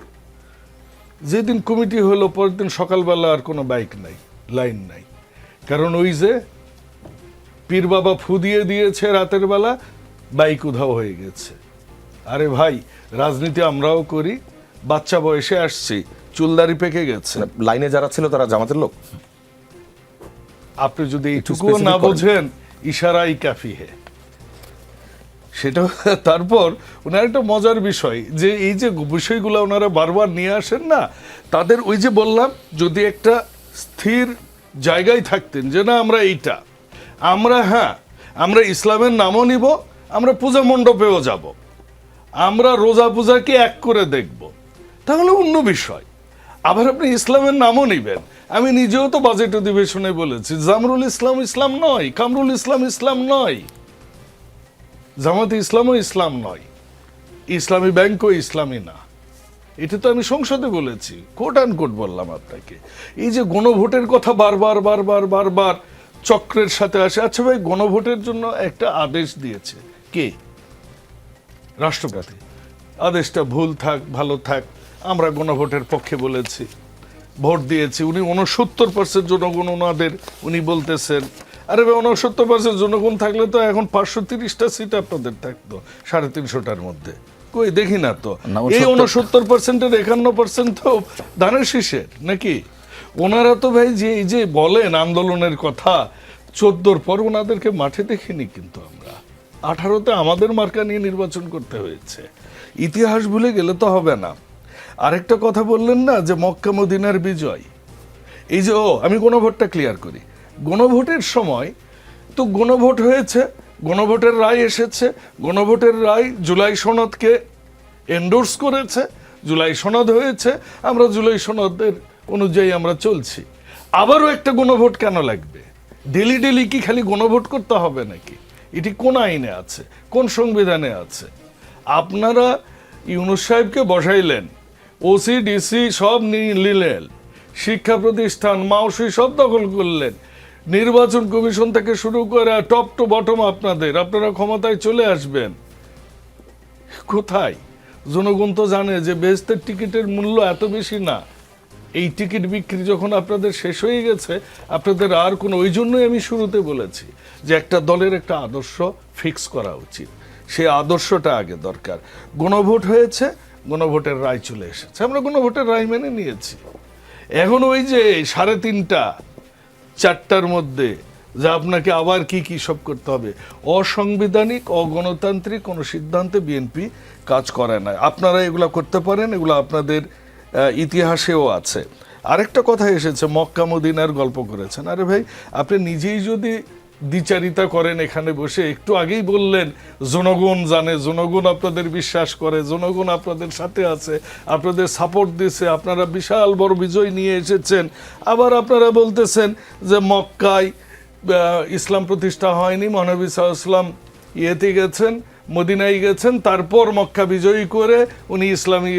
Speaker 3: যেদিন কমিটি হলো পরের দিন সকালবেলা আর কোনো বাইক নাই, লাইন নাই। কারণ ওই যে পীর বাবা ফু দিয়ে দিয়েছে রাতের বেলা, বাইক উধাও হয়ে গেছে। আরে ভাই, রাজনীতি আমরাও করি, বাচ্চা বয়সে আসছি, চুলদারি পেকে গেছে।
Speaker 1: লাইনে যারা ছিল তারা জামাতের লোক।
Speaker 3: আপনি যদি এইটুকু
Speaker 1: specific
Speaker 3: না
Speaker 1: করেন।
Speaker 3: বোঝেন, ইশারাই কাফি হে। সেটা তারপর ওনার একটা মজার বিষয় যে এই যে বিষয়গুলো ওনারা বারবার নিয়ে আসেন না, তাদের ওই যে বললাম, যদি একটা স্থির জায়গায় থাকতেন যে না আমরা এইটা, আমরা ইসলামের নামও নিব, আমরা পূজা মণ্ডপেও যাব, আমরা রোজা পূজাকে এক করে দেখব, তাহলে অন্য বিষয়। আবার আপনি ইসলামের নামও নিবেন। আমি নিজেও তো বাজেট অধিবেশনে বলেছি, জামরুল ইসলাম ইসলাম নয়, কামরুল ইসলাম ইসলাম নয়, জামাতে ইসলামও ইসলাম নয়, ইসলামী ব্যাংকও ইসলামী না। এটা তো আমি সংসদে বলেছি, কোট অ্যান্ড কোট বললাম আপনাকে। এই যে গণভোটের কথা বারবার চক্রের সাথে আসে। আচ্ছা ভাই, গণভোটের জন্য একটা আদেশ দিয়েছে কে? রাষ্ট্রপতি। আদেশটা ভুল থাক ভালো থাক, আমরা গণভোটের পক্ষে বলেছি, ভোট দিয়েছি। উনি 69% জনগণ ওনাদের, উনি বলতেছেন আরে ভাই 69% জনগণ থাকলে তো এখন 530টা সিট আপনাদের থাকতো 350টার মধ্যে। কই দেখি না তো।
Speaker 2: না,
Speaker 3: এই 69%-এর 51% তো ধানের শীষের নাকি? ওনারা তো ভাই যে এই যে বলেন আন্দোলনের কথা, 14 পর ওনাদেরকে মাঠে দেখিনি কিন্তু আমরা। 18-তে আমাদের মার্কা নিয়ে নির্বাচন করতে হয়েছে। ইতিহাস ভুলে গেলে তো হবে না। আরেকটা কথা বললেন না যে মক্কা মদিনার বিজয়, এই যে আমি গণভোটটা ক্লিয়ার করি। গণভোটের সময় তো গণভোট হয়েছে, গণভোটের রায় এসেছে, গণভোটের রায় জুলাই সনদকে এন্ডোর্স করেছে, জুলাই সনদ হয়েছে, আমরা জুলাই সনদের অনুযায়ী আমরা চলছি। আবারও একটা গণভোট কেন লাগবে? ডেলি কি খালি গণভোট করতে হবে নাকি? এটি কোন আইনে আছে, কোন সংবিধানে আছে? আপনারা ইউনূস সাহেবকে বসাইলেন, ওসি ডিসি সব নিলেন, শিক্ষা প্রতিষ্ঠান মাওসি সব দখল করলেন, নির্বাচন কমিশন থেকে শুরু করে টপ টু বটম আপনারা ক্ষমতায় চলে আসবেন। কোথায়? জনগণ তো জানে যে বেহেশতের টিকিটের মূল্য এত বেশি না। এই টিকিট বিক্রি যখন আপনাদের শেষ হয়ে গেছে, আপনাদের আর কোনো, ওই জন্যই আমি শুরুতে বলেছি যে একটা দলের একটা আদর্শ ফিক্স করা উচিত। সেই আদর্শটা আগে দরকার। গণভোট হয়েছে, গণভোটের রায় চলে এসেছে, আমরা গণভোটের রায় মেনে নিয়েছি। এখন ওই যে 3:30 4টার মধ্যে যে আপনাকে আবার কি সব করতে হবে, অসাংবিধানিক অগণতান্ত্রিক কোনো সিদ্ধান্তে বিএনপি কাজ করে না। আপনারা এগুলা করতে পারেন, এগুলো আপনাদের ইতিহাসেও আছে। আরেকটা কথা এসেছে, মক্কা মদিনার গল্প করেছেন। আরে ভাই, আপনি নিজেই যদি দ্বিচারিতা করেন এখানে বসে, একটু আগেই বললেন জনগণ জানে, জনগণ আপনাদের বিশ্বাস করে, জনগণ আপনাদের সাথে আছে, আপনাদের সাপোর্ট দিছে, আপনারা বিশাল বড় বিজয় নিয়ে এসেছেন। আবার আপনারা বলতেছেন যে মক্কায় ইসলাম প্রতিষ্ঠা হয়নি, মহানবী সাল্লাল্লাহু আলাইহি ওয়াসাল্লাম ইয়েতে গেছেন, মদিনায় গেছেন, তারপর মক্কা বিজয়ী করে উনি ইসলামী।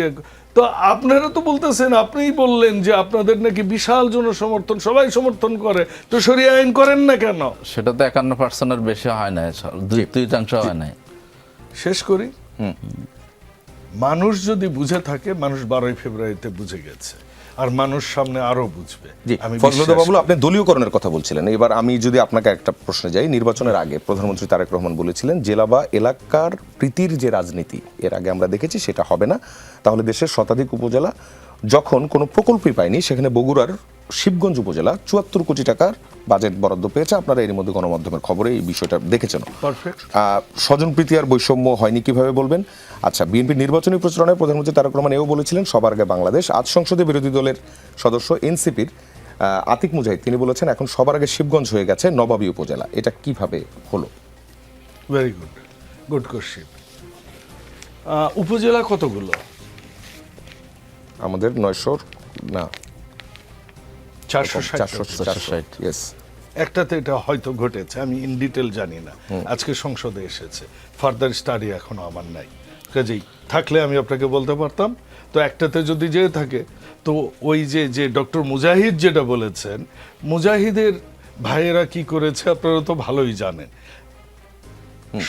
Speaker 3: তো আপনারা তো বলতেছেন, আপনিই বললেন যে আপনাদের নাকি বিশাল জনসমর্থন, সবাই সমর্থন করে, তো শরিয়া আইন করেন না কেন?
Speaker 2: সেটা তো 51%-এর বেশি হয় না, 2% হয় না।
Speaker 3: শেষ করি। মানুষ যদি বুঝে থাকে, মানুষ 12ই ফেব্রুয়ারিতে বুঝে গেছে। আর মানুষ সামনে আরো বুঝবে।
Speaker 1: জি,
Speaker 3: আমি
Speaker 1: ফজলুদ্দিন
Speaker 3: বিশ্বাস
Speaker 1: বাবুল, আপনি দলীয়করণের কথা বলছিলেন। এবার আমি যদি আপনাকে একটা প্রশ্নে যাই, নির্বাচনের আগে প্রধানমন্ত্রী তারেক রহমান বলেছিলেন জেলা বা এলাকার প্রীতির যে রাজনীতি এর আগে আমরা দেখেছি সেটা হবে না। তাহলে দেশের শতাধিক উপজেলা যখন কোনো প্রকল্পই পায়নি, সেখানে বগুড়ার শিবগঞ্জ উপজেলা ৭৪ কোটি টাকার বাজেট বরাদ্দ পেয়েছে। আপনারা এর মধ্যে গণমাধ্যমের খবরে এই বিষয়টা দেখেছেন।
Speaker 3: পারফেক্ট।
Speaker 1: স্বজনপ্রীতি আর বৈষম্য হয়নি কিভাবে বলবেন? আচ্ছা, বিএনপির নির্বাচনী প্রচারণায় প্রধানমন্ত্রী তারেক রহমান এও বলেছিলেন সবার আগে বাংলাদেশ। আজ সংসদে বিরোধী দলের সদস্য এনসিপির আতিক মুজাহিদ তিনি বলেছেন এখন সবার আগে শিবগঞ্জ হয়ে গেছে নবাবী উপজেলা। এটা কিভাবে হলো?
Speaker 3: Very good, good question. উপজেলা কতগুলো?
Speaker 1: আমাদের 900 না
Speaker 3: 460।
Speaker 1: ইয়েস।
Speaker 3: একটাতে এটা হয়তো ঘটেছে, আমি ইন ডিটেল জানি না, আজকে সংসদে এসেছে, ফার্দার স্টাডি এখনো আমার নাই, কাজেই থাকলে আমি আপনাকে বলতে পারতাম। তো একটাতে যদি যেয়ে থাকে, তো ওই যে ডক্টর মুজাহিদ যেটা বলেছেন, মুজাহিদের ভাইয়েরা কি করেছে আপনারা তো ভালোই জানেন।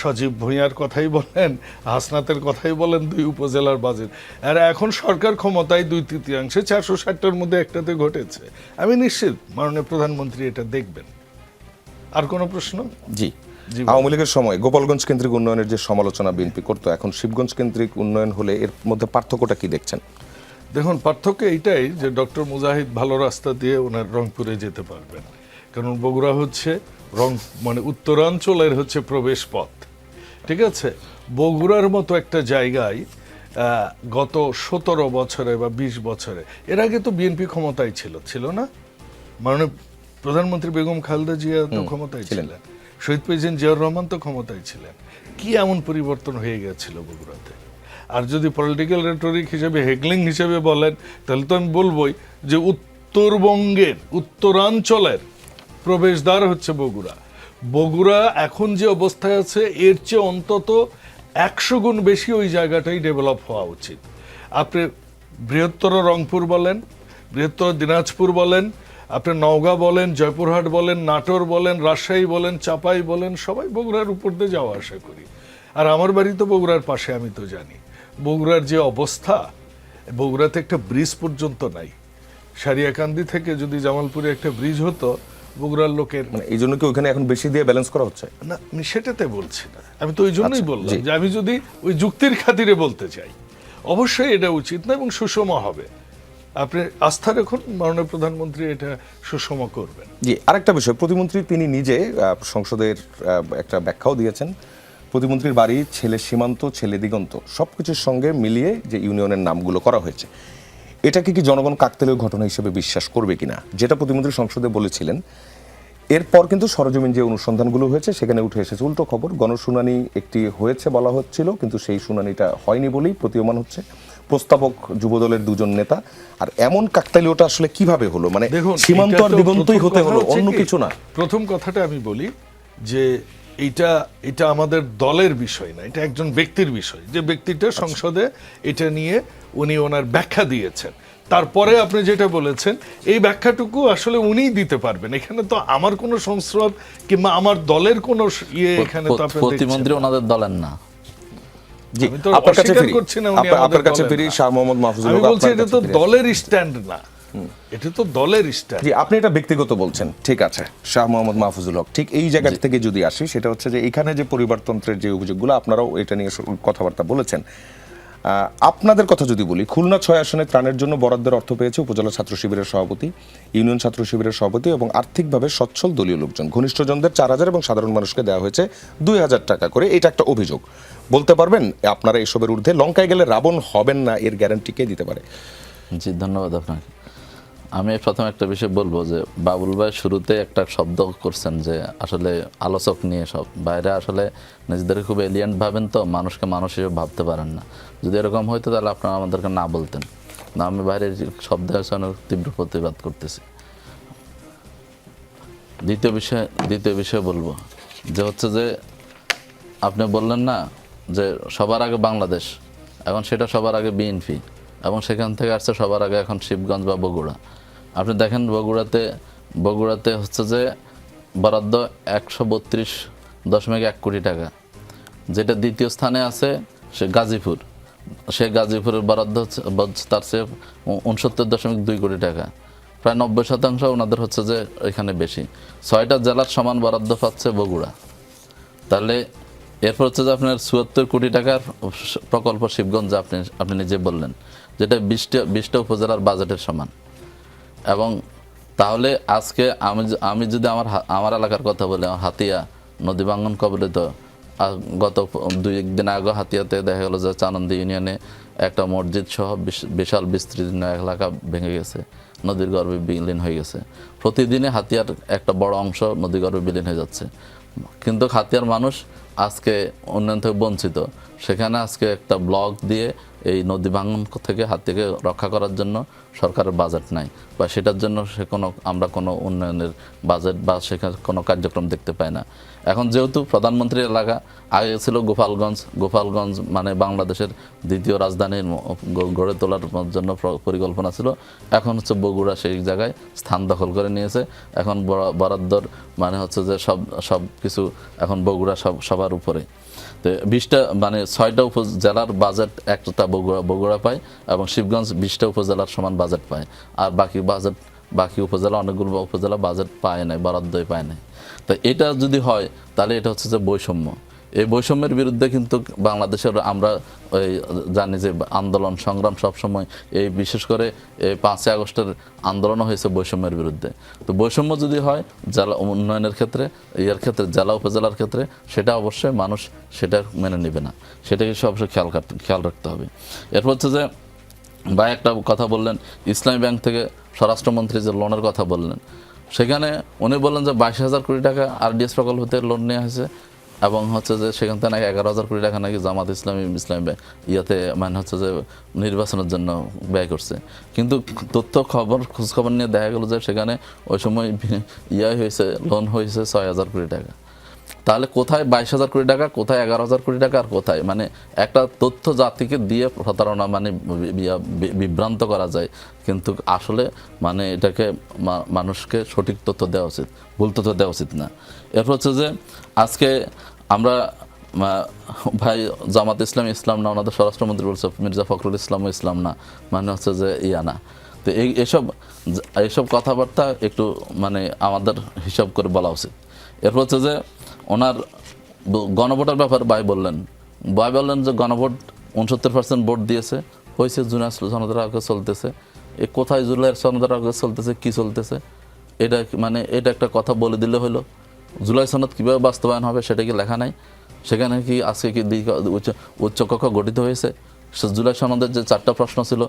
Speaker 3: সজীব ভূঁইয়ার কথাই বলেন, হাসনাতের কথাই বলেন, 2 উপজেলার বাজেট, আর এখন সরকার ক্ষমতায় 2/3 460টার মধ্যে একটাতে ঘটেছে। আমি নিশ্চিত মাননীয় প্রধানমন্ত্রী এটা দেখবেন। আর কোনো প্রশ্ন?
Speaker 1: জি।
Speaker 3: জি,
Speaker 1: আওয়ামী লীগের সময় গোপালগঞ্জ কেন্দ্রিক উন্নয়নের যে সমালোচনা বিএনপি করতো, এখন শিবগঞ্জ কেন্দ্রিক উন্নয়ন হলে এর মধ্যে পার্থক্যটা কি দেখছেন?
Speaker 3: দেখুন, পার্থক্য এইটাই যে ডক্টর মুজাহিদ ভালো রাস্তা দিয়ে ওনার রংপুরে যেতে পারবেন, কারণ বগুড়া হচ্ছে মানে উত্তরাঞ্চলের হচ্ছে প্রবেশ পথ। ঠিক আছে, বগুড়ার মতো একটা জায়গায় গত 17 বছরে বা 20 বছরে, এর আগে তো বিএনপি ক্ষমতায় ছিল না? মাননীয় প্রধানমন্ত্রী বেগম খালেদা জিয়া তো ক্ষমতায় ছিলেন, শহীদ প্রেসিডেন্ট জিয়াউর রহমান তো ক্ষমতায় ছিলেন। কি এমন পরিবর্তন হয়ে গেছিল বগুড়াতে? আর যদি পলিটিক্যাল রেটরিক হিসেবে, হেগলিং হিসেবে বলেন, তাহলে তো আমি বলবোই যে উত্তরবঙ্গের উত্তরাঞ্চলের প্রবেশদ্বার হচ্ছে বগুড়া। বগুড়া এখন যে অবস্থায় আছে এর চেয়ে অন্তত 100 গুণ বেশি ওই জায়গাটাই ডেভেলপ হওয়া উচিত। আপনি বৃহত্তর রংপুর বলেন, বৃহত্তর দিনাজপুর বলেন, আপনি নওগাঁ বলেন, জয়পুরহাট বলেন, নাটোর বলেন, রাজশাহী বলেন, চাপাই বলেন, সবাই বগুড়ার উপর দিয়ে যাওয়া আসা করি। আর আমার বাড়ি তো বগুড়ার পাশে, আমি তো জানি বগুড়ার যে অবস্থা। বগুড়াতে একটা ব্রিজ পর্যন্ত নাই। সারিয়াকান্দি থেকে যদি জামালপুরে একটা ব্রিজ হতো, বগুড়ার লোকের
Speaker 1: মানে এই জন্য কি ওখানে এখন বেশি দিয়ে ব্যালেন্স করা হচ্ছে?
Speaker 3: না, আমি সেটাতে বলছি না, আমি তো ওই জন্যই
Speaker 1: আচ্ছা,
Speaker 3: বললাম
Speaker 1: জি।
Speaker 3: যে আমি যদি ওই যুক্তির খাতিরে বলতে চাই, অবশ্যই এটা উচিত না এবং সুষম হবে। আপনি আস্থা রাখুন, মাননীয় প্রধানমন্ত্রী এটা সুষম করবেন।
Speaker 1: জি, আরেকটা বিষয়, প্রতিমন্ত্রী তিনি নিজে সংসদের একটা ব্যাখ্যাও দিয়েছেন। প্রতিমন্ত্রীর বাড়ি, ছেলে সীমান্ত, ছেলে দিগন্ত সবকিছুর সঙ্গে মিলিয়ে যে ইউনিয়নের নামগুলো করা হয়েছে, এটাকে কি জনগণ কাকতালীয় ঘটনা হিসেবে বিশ্বাস করবে কিনা, যেটা প্রতিমন্ত্রী সংসদে বলেছিলেন। এরপর কিন্তু সরজমিন যে অনুসন্ধানগুলো হয়েছে সেখানে উঠে এসেছে উল্টো খবর। গণশুনানি একটি হয়েছে বলা হচ্ছিল, কিন্তু সেই শুনানিটা হয়নি বলেই প্রতীয়মান হচ্ছে। প্রস্তাবক যুবদলের 2 নেতা। আর এমন কাকতালীয়টা আসলে কিভাবে হলো? মানে
Speaker 3: দেখুন,
Speaker 1: সীমান্ত আর
Speaker 3: এটা তো
Speaker 1: দিগন্তই
Speaker 3: প্রথম
Speaker 1: হতে
Speaker 3: কথা
Speaker 1: হলো,
Speaker 3: হচ্ছে
Speaker 1: অন্য
Speaker 3: কি,
Speaker 1: কিছু না।
Speaker 3: প্রথম কথাটা আমি বলি যে এটা আমাদের দলের বিষয় না, এটা একজন ব্যক্তির বিষয়। যে ব্যক্তিটা সংসদে এটা নিয়ে উনি ওনার ব্যাখ্যা দিয়েছেন, তারপরে আপনি যেটা বলেছেন এই ব্যাখ্যাটুকু আসলে উনিই দিতে পারবেন। এখানে তো আমার কোনো সংস্রব কিংবা আমার দলের কোনো এখানে তো আপনি
Speaker 2: প্রতিমন্ত্রী
Speaker 3: দেখছেন না।
Speaker 2: ওনাদের দলেন না।
Speaker 1: জি,
Speaker 3: আমি তো
Speaker 1: আপনার কাছে
Speaker 3: অস্বীকার
Speaker 1: ফিরি।
Speaker 3: করছি না উনি আমাদের
Speaker 1: আপনার কাছে
Speaker 3: দলের
Speaker 1: ফিরি,
Speaker 3: না।
Speaker 1: শাহ মোহাম্মদ মাহফুজুল
Speaker 3: আমি
Speaker 1: হক,
Speaker 3: বলছি
Speaker 1: আপনার
Speaker 3: এটা
Speaker 1: কাছে
Speaker 3: তো
Speaker 1: ফিরে আসি।
Speaker 3: দলের স্ট্যান্ড না, এটা তো দলের স্ট্যান্ড।
Speaker 1: জি, আপনি এটা ব্যক্তিগত বলছেন, ঠিক আছে। শাহ মোহাম্মদ মাহফুজুল হক, ঠিক এই জায়গা থেকে যদি আসি, সেটা হচ্ছে যে এখানে যে পরিবারতন্ত্রের যে অভিযোগগুলো, আপনারাও এটা নিয়ে কথাবার্তা বলেছেন। আপনাদের কথা যদি বলি, খুলনা 6 আসনে ত্রাণের জন্য বরাদ্দের অর্থ পেয়েছে উপজেলা ছাত্র শিবিরের সভাপতি, ইউনিয়ন ছাত্র শিবিরের সভাপতি এবং আর্থিকভাবে সচ্ছল দলীয় লোকজন। ঘনিষ্ঠজনদের 4000 এবং সাধারণ মানুষকে দেওয়া হয়েছে 2000 টাকা করে। এটা একটা অভিযোগ। বলতে পারবেন আপনারা এসবের ঊর্ধ্বে? লঙ্কায় গেলে রাবণ হবেন না, এর গ্যারান্টি কে দিতে পারে?
Speaker 2: জি, ধন্যবাদ আপনাকে। আমি প্রথম একটা বিষয় বলবো যে বাবুল ভাই শুরুতে একটা শব্দ করছেন যে আসলে আলোচক নিয়ে সব বাইরে আসলে নিজেদের খুব এলিয়েন্ট ভাবেন, তো মানুষকে মানুষ হিসেবে ভাবতে পারেন না। যদি এরকম হইতো তাহলে আপনারা আমাদেরকে না বলতেন না। আমি বাইরের শব্দের অনেক তীব্র প্রতিবাদ করতেছি। দ্বিতীয় বিষয় বলবো যে হচ্ছে যে আপনি বললেন না যে সবার আগে বাংলাদেশ, এখন সেটা সবার আগে বিএনপি, এবং সেখান থেকে আসছে সবার আগে এখন শিবগঞ্জ বা বগুড়া। আপনি দেখেন বগুড়াতে হচ্ছে যে বরাদ্দ 132.1 কোটি টাকা, যেটা দ্বিতীয় স্থানে আছে সে গাজীপুর, সে গাজীপুরের বরাদ্দ হচ্ছে তার চেয়ে 69.2 কোটি টাকা, প্রায় 90% ওনাদের হচ্ছে যে এখানে বেশি। 6টা জেলার সমান বরাদ্দ পাচ্ছে বগুড়া। তাহলে এরপর হচ্ছে যে আপনার 74 কোটি টাকার প্রকল্প শিবগঞ্জ, আপনি নিজে বললেন, যেটা 20টা উপজেলার বাজেটের সমান। এবং তাহলে আজকে আমি যদি আমার এলাকার কথা বলি, আমার হাতিয়া নদী ভাঙ্গন কবলিত, গত 2 দিন আগে হাতিয়াতে দেখা গেল যে চানন্দি ইউনিয়নে একটা মসজিদ সহ বিশাল বিস্তীর্ণ এলাকা ভেঙে গেছে, নদীর গর্ভে বিলীন হয়ে গেছে। প্রতিদিনে হাতিয়ার একটা বড় অংশ নদী গর্ভে বিলীন হয়ে যাচ্ছে, কিন্তু হাতিয়ার মানুষ আজকে উন্নয়ন থেকে বঞ্চিত। সেখানে আজকে একটা ব্লক দিয়ে এই নদী ভাঙন থেকে হাতিয়াকে রক্ষা করার জন্য সরকারের বাজেট নাই, বা সেটার জন্য আমরা কোনো উন্নয়নের বাজেট বা সেখানে কোনো কার্যক্রম দেখতে পাই না। এখন যেহেতু প্রধানমন্ত্রীর এলাকা, আগে ছিল গোপালগঞ্জ মানে বাংলাদেশের দ্বিতীয় রাজধানী গড়ে তোলার জন্য পরিকল্পনা ছিল, এখন হচ্ছে বগুড়া সেই জায়গায় স্থান দখল করে নিয়েছে। এখন বরাদ্দর মানে হচ্ছে যে সব কিছু এখন বগুড়া সবার উপরে। তো 20টা মানে 6টা উপজেলার বাজেট একটা বগুড়া পায়, এবং শিবগঞ্জ 20টা উপজেলার সমান বাজেট পায়। আর বাকি উপজেলা, অনেকগুলো উপজেলা বাজেট পায় নাই, বরাদ্দই পায় নাই। তো এটা যদি হয় তাহলে এটা হচ্ছে যে বৈষম্য। এই বৈষম্যের বিরুদ্ধে কিন্তু বাংলাদেশের আমরা ওই জানি যে আন্দোলন সংগ্রাম সবসময়, এই বিশেষ করে এই 5ই আগস্টের আন্দোলনও হয়েছে বৈষম্যের বিরুদ্ধে। তো বৈষম্য যদি হয় জেলা উন্নয়নের ক্ষেত্রে, জেলা উপজেলার ক্ষেত্রে, সেটা অবশ্যই মানুষ সেটা মেনে নেবে না, সেটাকে অবশ্যই খেয়াল রাখতে হবে। এরপর হচ্ছে যে ভাই একটা কথা বললেন, ইসলামী ব্যাংক থেকে স্বরাষ্ট্রমন্ত্রী যে লোনের কথা বললেন, সেখানে উনি বললেন যে 22,000 কোটি টাকা আরডিএস প্রকল্প থেকে লোন নেওয়া হয়েছে, এবং হচ্ছে যে সেখান থেকে নাকি 11,000 কোটি টাকা নাকি জামাত ইসলামী ইয়াতে মানে হচ্ছে যে নির্বাচনের জন্য ব্যয় করছে। কিন্তু খোঁজখবর নিয়ে দেখা গেল যে সেখানে ওই সময় লোন হয়েছে 6,000 কোটি টাকা। তাহলে কোথায় 22,000 কোটি টাকা, কোথায় 11,000 কোটি টাকা, আর কোথায় মানে একটা তথ্য জাতিকে দিয়ে প্রতারণা মানে বিভ্রান্ত করা যায়, কিন্তু আসলে মানে এটাকে মানুষকে সঠিক তথ্য দেওয়া উচিত, ভুল তথ্য দেওয়া উচিত না। এরপর হচ্ছে যে আজকে আমরা ভাই জামাত ইসলাম না, ওনাদের স্বরাষ্ট্রমন্ত্রী বলছে মির্জা ফখরুল ইসলামও ইসলাম না, মানে হচ্ছে যে না। তো এইসব কথাবার্তা একটু মানে আমাদের হিসাব করে বলা উচিত। এরপর হচ্ছে যে ওনার গণভোটের ব্যাপারে ভাই বললেন যে গণভোট 69% ভোট দিয়েছে, হয়েছে জুলাই সনদের আগে চলতেছে। কোথায় জুলাই সনদের আগে চলতেছে, কি চলতেছে, এটা একটা কথা বলে দিলে হলো। জুলাই সনদ কীভাবে বাস্তবায়ন হবে সেটা কি লেখা নাই? সেখানে কি আজকে কি উচ্চকক্ষ গঠিত হয়েছে? জুলাই সনদের যে 4টা প্রশ্ন ছিল,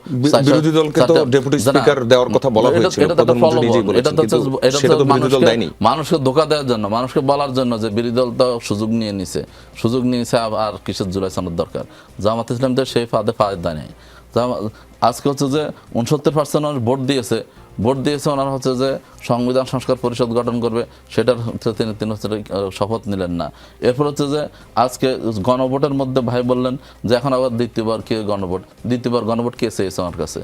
Speaker 1: বিরোধী দলকে তো ডেপুটি স্পিকার দেওয়ার কথা বলা হয়েছিল, প্রধানমন্ত্রী নিজেই বলেছেন, কিন্তু সেটা তো বিরোধী দল দেয়নি।
Speaker 2: মানুষকে ধোঁকা দেওয়ার জন্য, মানুষকে বলার জন্য যে বিরোধী দল তো সুযোগ নিয়েছে, আর কিসের জুলাই সনদ দরকার। জামাত ইসলাম তো সেই ফাঁদে দেয় নাই। আজকে হচ্ছে যে 69% মানুষ ভোট দিয়েছে, ওনারা হচ্ছে যে সংবিধান সংস্কার পরিষদ গঠন করবে, সেটার হচ্ছে তিনি হচ্ছে শপথ নিলেন না। এরপর হচ্ছে যে আজকে গণভোটের মধ্যে ভাই বললেন যে এখন আবার দ্বিতীয়বার গণভোট কে চেয়েছে আমার কাছে?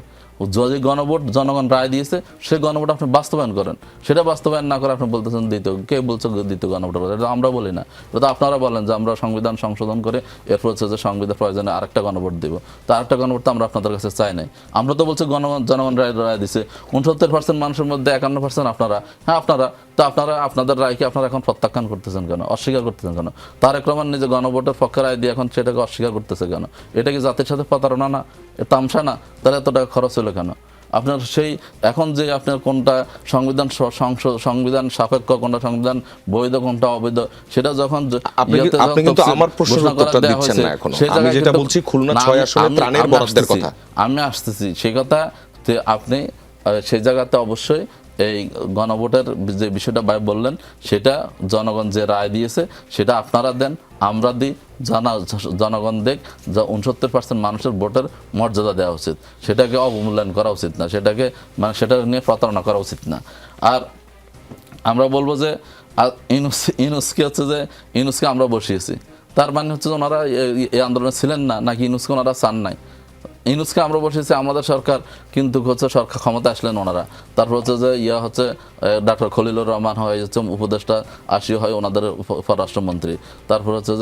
Speaker 2: যদি গণভোট জনগণ রায় দিয়েছে, সেই গণভোট আপনি বাস্তবায়ন করেন, সেটা বাস্তবায়ন না করে আপনি বলতেছেন কে বলছে দ্বিতীয় গণভোট? এটা আমরা বলি না, এটা আপনারা বলেন যে আমরা সংবিধান সংশোধন করে এরপর হচ্ছে যে সংবিধান প্রয়োজনে আরেকটা গণভোট দিব। তো আরেকটা গণভোট তো আমরা আপনাদের কাছে চাই নাই। আমরা তো বলছি জনগণ রায় দিছে, 69% মানুষের মধ্যে 51% আপনারা। হ্যাঁ আপনারা, তো আপনাদের রায়কে আপনারা এখন প্রত্যাখ্যান করতেছেন কেন, অস্বীকার করতেছেন কেন? তারেক রহমান নিজে গণভোটের পক্ষে রায় দিয়ে এখন সেটাকে অস্বীকার করতেছে কেন? এটা কি জাতির সাথে প্রতারণা না, তামসা না? তাহলে এত টাকা খরচ হলো কেন? আপনার সেই এখন যে আপনার কোনটা সংবিধান সাপেক্ষ, কোনটা সংবিধান বৈধ, কোনটা অবৈধ, সেটা যখন
Speaker 1: আপনি কিন্তু আমার প্রশ্নের উত্তরটা দিচ্ছেন না এখনো। আমি যেটা বলছি খুলনা 6 আসনে ত্রাণের বরাদ্দের কথা।
Speaker 2: আমি আসতেছি সেই কথা। আপনি সেই জায়গাতে অবশ্যই এই গণভোটের যে বিষয়টা ভাই বললেন, সেটা জনগণ যে রায় দিয়েছে সেটা আপনারা দেন, আমরা দিই, জনগণ দেখ, যা 69% মানুষের ভোটের মর্যাদা দেওয়া উচিত, সেটাকে অবমূল্যায়ন করা উচিত না, সেটাকে মানে সেটা নিয়ে প্রতারণা করা উচিত না। আর আমরা বলবো যে ইউনুসকে হচ্ছে যে ইউনুসকে আমরা বসিয়েছি, তার মানে হচ্ছে যে ওনারা এই আন্দোলনে ছিলেন না, নাকি ইউনুসকে ওনারা চান নাই? ইউনুসকে আমরা বসেছি আমাদের সরকার, কিন্তু হচ্ছে সরকার ক্ষমতা আসলেন ওনারা। তারপর হচ্ছে যে হচ্ছে ডাক্তার খলিলুর রহমান হয় হচ্ছে উপদেষ্টা, হয় ওনাদের পররাষ্ট্রমন্ত্রী। তারপর হচ্ছে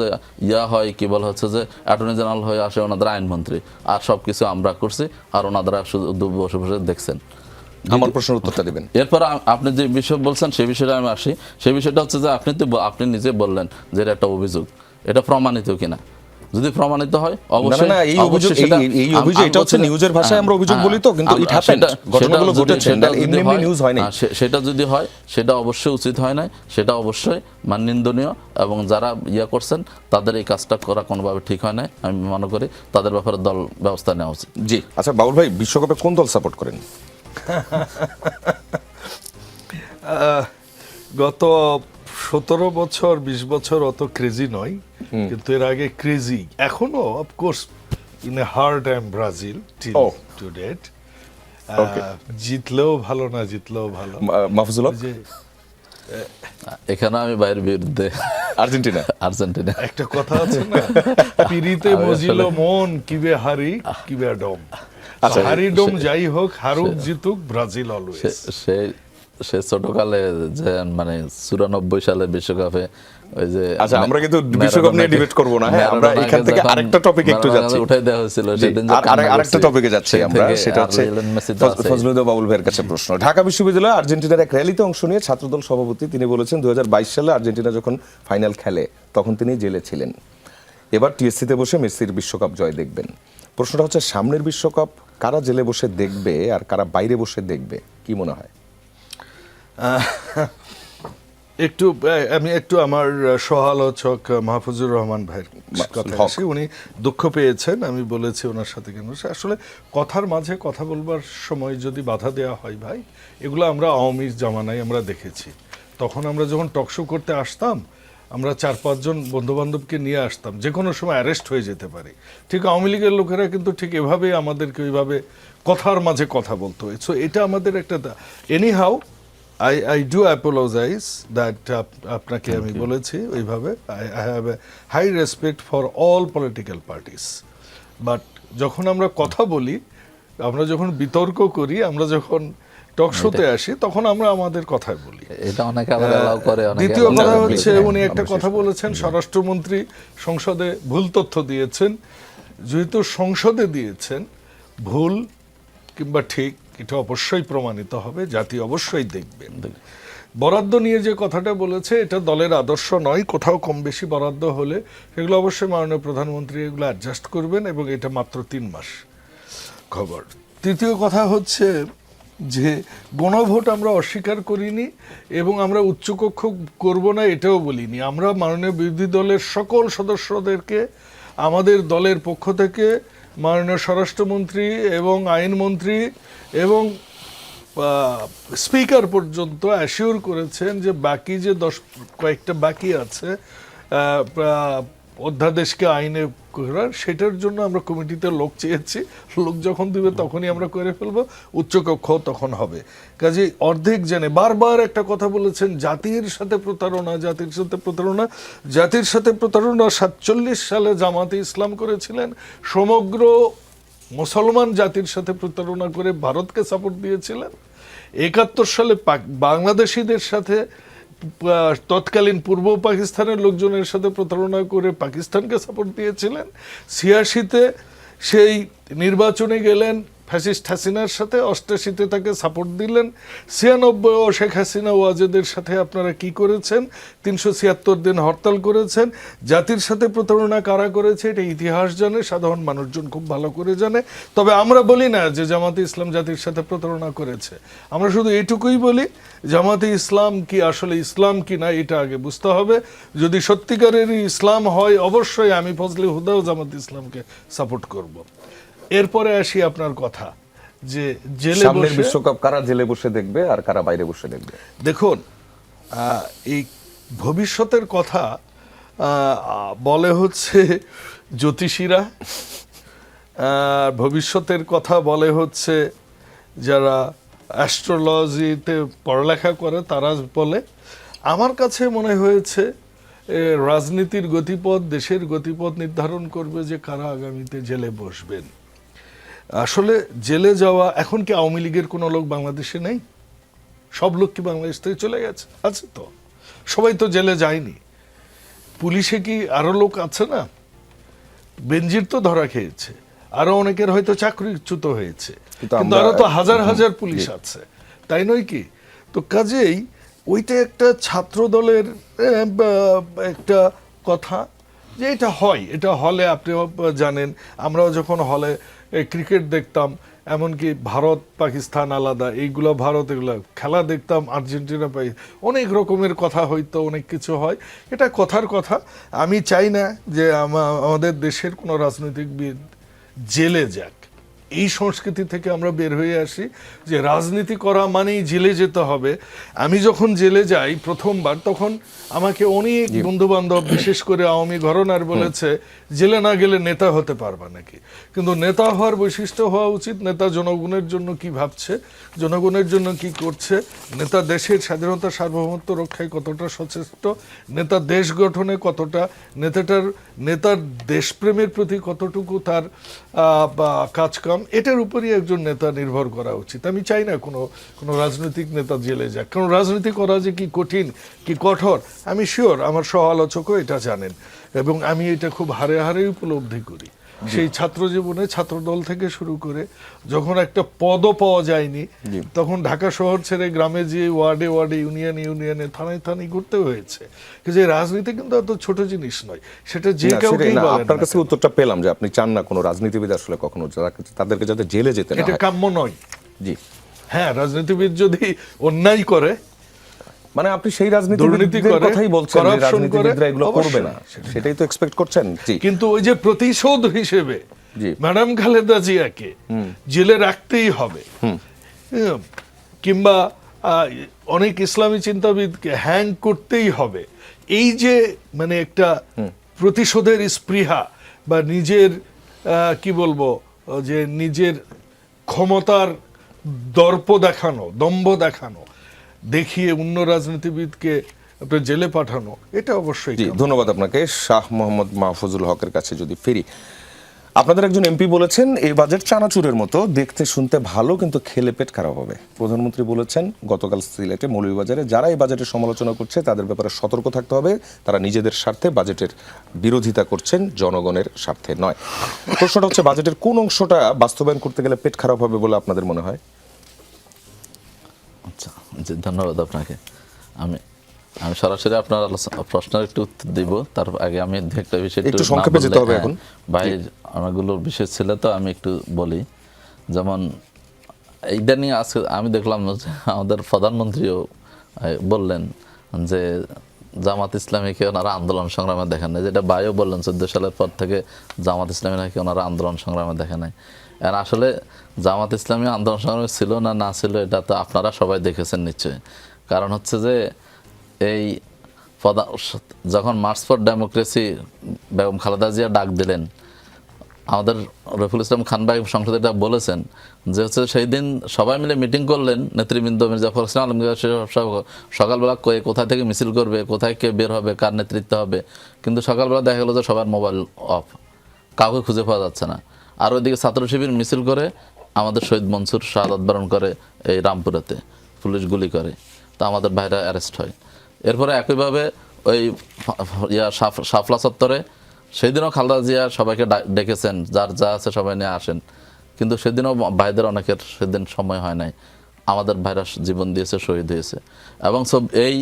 Speaker 2: যে হয় কি বলে হচ্ছে যে অ্যাটর্নি জেনারেল হয়ে আসে ওনাদের আইনমন্ত্রী। আর সব কিছু আমরা করছি, আর ওনারা শুধু বসে বসে দেখছেন।
Speaker 1: আমার প্রশ্নের উত্তরটা দিবেন।
Speaker 2: এরপর আপনি যে বিষয় বলছেন সেই বিষয়টা আমি আসি। সেই বিষয়টা হচ্ছে যে আপনি নিজে বললেন যে এটা একটা অভিযোগ, এটা প্রমাণিত কিনা। যদি প্রমাণিত হয় অবশ্যই
Speaker 1: না, এই অভিযোগ এটা হচ্ছে নিউজের ভাষায় আমরা অভিযোগ বলি তো, কিন্তু ইট হ্যাপেন্ড, ঘটনাগুলো ঘটেছে, এমনি নিউজ হয় না।
Speaker 2: সেটা যদি হয় সেটা অবশ্যই উচিত হয় না, সেটা অবশ্যই নিন্দনীয়, এবং যারা করছেন তাদের এই কাজটা করা কোনোভাবে ঠিক হয় না। আমি মনে করি তাদের ব্যাপারে দল ব্যবস্থা নেওয়া উচিত।
Speaker 1: জি, আচ্ছা বাবুল ভাই, বিশ্বকাপে কোন দল সাপোর্ট করেন?
Speaker 3: গত 17 বছর 20 বছর অত ক্রেজি নয়, কিন্তু এর আগে ক্রেজি, এখনো of course in a heart I am Brazil till to date. জিতলেও ভালো, না জিতলেও ভালো।
Speaker 1: মাহফুজুল হক?
Speaker 3: যে
Speaker 2: এখানে আমি বাইরের বিরুদ্ধে আর্জেন্টিনা।
Speaker 3: একটা কথা আছে না, পিরিতে মজিল মন কিবে হারি কিবে ডম। হারি ডম যাই হোক, হারুক জিতুক, ব্রাজিল অলওয়েজ।
Speaker 2: সে ছোটকালে যে 94 সালে বিশ্বকাপে ওই যে,
Speaker 1: আচ্ছা আমরা কিন্তু বিশ্বকাপ নিয়ে ডিবেট করব না, হ্যাঁ আমরা এখান থেকে আরেকটা টপিকে একটু যাচ্ছি।
Speaker 2: উঠাই দেওয়া হয়েছিল সেদিন,
Speaker 1: আরেকটা টপিকে যাচ্ছি আমরা, সেটা হচ্ছে ফজলুল বাবুল ভাইয়ের কাছে প্রশ্ন। ঢাকা বিশ্ববিদ্যালয়ে আর্জেন্টিনার এক র্যালিতে অংশ নিয়ে ছাত্রদল সভাপতি তিনি বলেছেন 2022 সালে আর্জেন্টিনা যখন ফাইনাল খেলে তখন তিনি জেলে ছিলেন। এবার টিএসসিতে বসে মেসির বিশ্বকাপ জয় দেখবেন। প্রশ্নটা হচ্ছে, সামনের বিশ্বকাপ কারা জেলে বসে দেখবে আর কারা বাইরে বসে দেখবে, কি মনে হয়?
Speaker 3: আমি একটু আমার সহ-আলোচক মাহফুজুর রহমান ভাইয়ের কথা আসি। উনি দুঃখ পেয়েছেন, আমি বলেছি ওনার সাথে কেন। আসলে কথার মাঝে কথা বলবার সময় যদি বাধা দেওয়া হয় ভাই, এগুলো আমরা আওয়ামী জামানায় আমরা দেখেছি। তখন আমরা যখন টকশো করতে আসতাম, আমরা 4-5 জন বন্ধুবান্ধবকে নিয়ে আসতাম, যে কোনো সময় অ্যারেস্ট হয়ে যেতে পারে। ঠিক আওয়ামী লীগের লোকেরা কিন্তু ঠিক এভাবেই আমাদেরকে ওইভাবে কথার মাঝে কথা বলতে হয়। সো এটা আমাদের একটা anyhow I do apologize that আপনাকে আমি বলেছি ওইভাবে। I have a high respect for all political parties, but যখন আমরা কথা বলি, আমরা যখন বিতর্ক করি, আমরা যখন টক শোতে আসি, তখন আমরা আমাদের কথাই বলি।
Speaker 2: এটা অনেকে আবার অ্যালাউ করে।
Speaker 3: দ্বিতীয় কথা হচ্ছে, উনি একটা কথা বলেছেন, স্বরাষ্ট্রমন্ত্রী সংসদে ভুল তথ্য দিয়েছেন। যেহেতু সংসদে দিয়েছেন, ভুল কিংবা ঠিক এটা অবশ্যই প্রমাণিত হবে, জাতি অবশ্যই দেখবে। বরাদ্দ নিয়ে যে কথাটা বলেছে, এটা দলের আদর্শ নয়। কোথাও কম বেশি বরাদ্দ হলে সেগুলো অবশ্যই মাননীয় প্রধানমন্ত্রী এগুলো অ্যাডজাস্ট করবেন, এবং এটা মাত্র 3 মাস খবর। তৃতীয় কথা হচ্ছে যে গণভোট আমরা অস্বীকার করিনি, এবং আমরা উচ্চকক্ষ করব না এটাও বলিনি। আমরা মাননীয় বিরোধী দলের সকল সদস্যদেরকে আমাদের দলের পক্ষ থেকে মাননীয় স্বরাষ্ট্রমন্ত্রী এবং আইনমন্ত্রী এবং স্পিকার পর্যন্ত অ্যাসিওর করেছেন যে বাকি যে কয়েকটা বাকি আছে অধ্যাদেশকে আইনে করার, সেটার জন্য আমরা কমিটিতে লোক চেয়েছি। লোক যখন দিবে তখনই আমরা করে ফেলবো, উচ্চকক্ষ তখন হবে। কাজে অর্ধেক জেনে বারবার একটা কথা বলেছেন, জাতির সাথে প্রতারণা, জাতির সাথে প্রতারণা, জাতির সাথে প্রতারণা। 47 সালে জামাতে ইসলাম করেছিলেন, সমগ্র মুসলমান জাতির সাথে প্রতারণা করে ভারতকে সাপোর্ট দিয়েছিলেন। 71 সালে বাংলাদেশিদের সাথে, তৎকালীন পূর্ব পাকিস্তানের লোকজনের সাথে প্রতারণা করে পাকিস্তানকে সাপোর্ট দিয়েছিলেন। 86-তে সেই নির্বাচনে গেলেন ফ্যাসিস্ট হাসিনার সাথে, 88-তে তাকে সাপোর্ট দিলেন। 96-ও শেখ হাসিনা ওয়াজেদের সাথে আপনারা কি করেছেন? 376 দিন হরতাল করেছেন। জাতির সাথে প্রতারণা কারা করেছে এটা ইতিহাস জানে, সাধারণ মানুষজন খুব ভালো করে জানে। তবে আমরা বলি না যে জামাতে ইসলাম জাতির সাথে প্রতারণা করেছে, আমরা শুধু এটুকুই বলি জামাতে ইসলাম কি আসলে ইসলাম কি না এটা আগে বুঝতে হবে। যদি সত্যিকারেরই ইসলাম হয়, অবশ্যই আমি ফজলে হুদাও জামাতে ইসলামকে সাপোর্ট করব। এরপরে আসি আপনার কথা যে জেলে
Speaker 1: সামনের বিশ্বকাপ কারা জেলে বসে দেখবে আর কারা বাইরে বসে দেখবে।
Speaker 3: দেখুন, এই ভবিষ্যতের কথা বলে হচ্ছে জ্যোতিষীরা, ভবিষ্যতের কথা বলে হচ্ছে যারা অ্যাস্ট্রোলজিতে পড়ালেখা করে তারা বলে। আমার কাছে মনে হয়েছে রাজনীতির গতিপথ, দেশের গতিপথ নির্ধারণ করবে যে কারা আগামীতে জেলে বসবেন। আসলে জেলে যাওয়া, এখন কি আওয়ামী লীগের কোনো লোক বাংলাদেশে নেই? সব লোক কি বাংলাদেশ থেকে চলে গেছে? আছে তো, সবাই তো জেলে যায়নি। পুলিশে কি আরো লোক আছে না? বেনজির তো ধরা খেয়েছে, আরো অনেকের হয়তো চাকরিচ্যুত হয়েছে,
Speaker 1: কিন্তু
Speaker 3: কিন্তু আরো তো হাজার হাজার পুলিশ আছে, তাই নয় কি? তো কাজেই ওইটা একটা ছাত্র দলের একটা কথা, যে এটা হয়, এটা হলে আপনিও জানেন, আমরাও যখন হলে ক্রিকেট দেখতাম, এমনকি ভারত পাকিস্তান আলাদা, এইগুলো ভারত, এগুলো খেলা দেখতাম, আর্জেন্টিনা পাই, অনেক রকমের কথা হয়তো, অনেক কিছু হয়, এটা কথার কথা। আমি চাই না যে আমাদের দেশের কোনো রাজনৈতিকবিদ জেলে যাক। এই সংস্কৃতি থেকে আমরা বের হয়ে আসি যে রাজনীতি করা মানেই জেলে যেতে হবে। আমি যখন জেলে যাই প্রথমবার, তখন আমাকে অনেক বন্ধু বান্ধব, বিশেষ করে আওয়ামী ঘরানার বলেছে, জেলে না গেলে নেতা হতে পারবা নাকি? কিন্তু নেতা হওয়ার বৈশিষ্ট্য হওয়া উচিত, নেতা জনগণের জন্য কি ভাবছে, জনগণের জন্য কি করছে, নেতা দেশের স্বাধীনতা সার্বভৌমত্ব রক্ষায় কতটা সচেষ্ট, নেতা দেশ গঠনে কতটা, নেতার দেশপ্রেমের প্রতি কতটুকু তার কাজকাম, এটার উপরই একজন নেতা নির্ভর করা উচিত। আমি চাই না কোনো রাজনৈতিক নেতা জেলে যাক, কারণ রাজনীতি করা যে কি কঠিন, কি কঠোর, আমি শিওর আমার সহ আলোচকও এটা জানেন, এবং আমি এটা খুব হারে হারে উপলব্ধি করি। সেই ছাত্র জীবনে ছাত্রদল থেকে শুরু করে যখন একটা পদও পাওয়া যায়নি, তখন ঢাকা শহর ছেড়ে গ্রামে যে ওয়ার্ডে ওয়ার্ডে, ইউনিয়নে, থানায় থানায় ঘুরতে হয়েছে। যে রাজনীতি কিন্তু এত ছোট জিনিস নয়, সেটা যে কাউকে বলেন।
Speaker 1: আপনার কাছে উত্তরটা পেলাম যে আপনি চান না কোনো রাজনীতিবিদ আসলে কখনো তাদেরকে যাতে জেলে যেতে না হয়।
Speaker 3: এটা কাম্য নয়।
Speaker 1: জি
Speaker 3: হ্যাঁ, রাজনীতিবিদ যদি অন্যায় করে,
Speaker 1: মানে আপনি সেই রাজনীতিবিদদের কথাই বলছেন যে রাজনীতিবিদরা এগুলো করবে না, সেটাই তো এক্সপেক্ট করছেন। জি,
Speaker 3: কিন্তু ওই যে প্রতিশোধ হিসেবে ম্যাডাম খালেদা জিয়াকে জেলে রাখতেই হবে, কিংবা অনেক ইসলামী চিন্তাবিদকে হ্যাং করতেই হবে, এই যে মানে একটা প্রতিশোধের স্পৃহা, বা নিজের কি বলবো, যে নিজের ক্ষমতার দম্ভ দেখানো, দেখিয়ে অন্য রাজনীতিবিদকে আপনার জেলে পাঠানো, এটা অবশ্যই।
Speaker 1: ধন্যবাদ আপনাকে। শাহ মোহাম্মদ মাহফুজুল হকের কাছে যদি ফিরি, আপনাদের একজন এমপি বলেছেন এই বাজেট চানাচুরের মতো, দেখতে শুনতে ভালো কিন্তু খেলে পেট খারাপ হবে। প্রধানমন্ত্রী বলেছেন গতকাল সিলেটে মৌলভীবাজারে, যারা এই বাজেটের সমালোচনা করছে তাদের ব্যাপারে সতর্ক থাকতে হবে, তারা নিজেদের স্বার্থে বাজেটের বিরোধিতা করছেন, জনগণের স্বার্থে নয়। প্রশ্নটা হচ্ছে, বাজেটের কোন অংশটা বাস্তবায়ন করতে গেলে পেট খারাপ হবে বলে আপনাদের মনে হয়?
Speaker 2: আচ্ছা, জি, ধন্যবাদ আপনাকে। আমি সরাসরি আপনার প্রশ্নের একটু উত্তর দিব, তার আগে আমি একটা বিষয়
Speaker 1: একটু সংক্ষেপে যেতে হবে এখন।
Speaker 2: ভাই অনেকগুলো বিষয় ছিল, তো আমি একটু বলি। যেমন এইটা নিয়ে আজকে আমি দেখলাম যে আমাদের প্রধানমন্ত্রীও বললেন যে জামাত ইসলামীকে ওনারা আন্দোলন সংগ্রামে দেখেন নাই, যেটা ভাইও বললেন 14 সালের পর থেকে জামাত ইসলামী নাকি ওনারা আন্দোলন সংগ্রামে দেখে নাই। আর আসলে জামাত ইসলামী আন্দোলন সংগ্রামে ছিল না ছিল, এটা তো আপনারা সবাই দেখেছেন নিশ্চয়ই। কারণ হচ্ছে যে এই যখন March for democracy Begum Khaleda Zia ডাক দিলেন, আমাদের রফিকুল ইসলাম খান ভাই সংসদে এটা বলেছেন যে হচ্ছে সেই দিন সবাই মিলে মিটিং করলেন, নেতৃবৃন্দ মির্জা ফখরুল ইসলাম আলমগীর সকালবেলা কোথায় থেকে মিছিল করবে, কোথায় কে বের হবে, কার নেতৃত্ব হবে, কিন্তু সকালবেলা দেখা গেলো যে সবার মোবাইল অফ, কাউকে খুঁজে পাওয়া যাচ্ছে না। আর ওইদিকে ছাত্র শিবির মিছিল করে আমাদের শহীদ মনসুর শাহাদাত বরণ করে এই রামপুরাতে, পুলিশ গুলি করে, তো আমাদের ভাইরা অ্যারেস্ট হয়। এরপরে একইভাবে ওই শাপলা চত্বরে সেদিনও খালেদা জিয়া সবাইকে ডেকেছেন, যার যা আছে সবাই নিয়ে আসেন, কিন্তু সেদিনও ভাইদের অনেকের সেদিন সময় হয় নাই, আমাদের ভাইরা জীবন দিয়েছে, শহীদ হয়েছে। এবং সব এই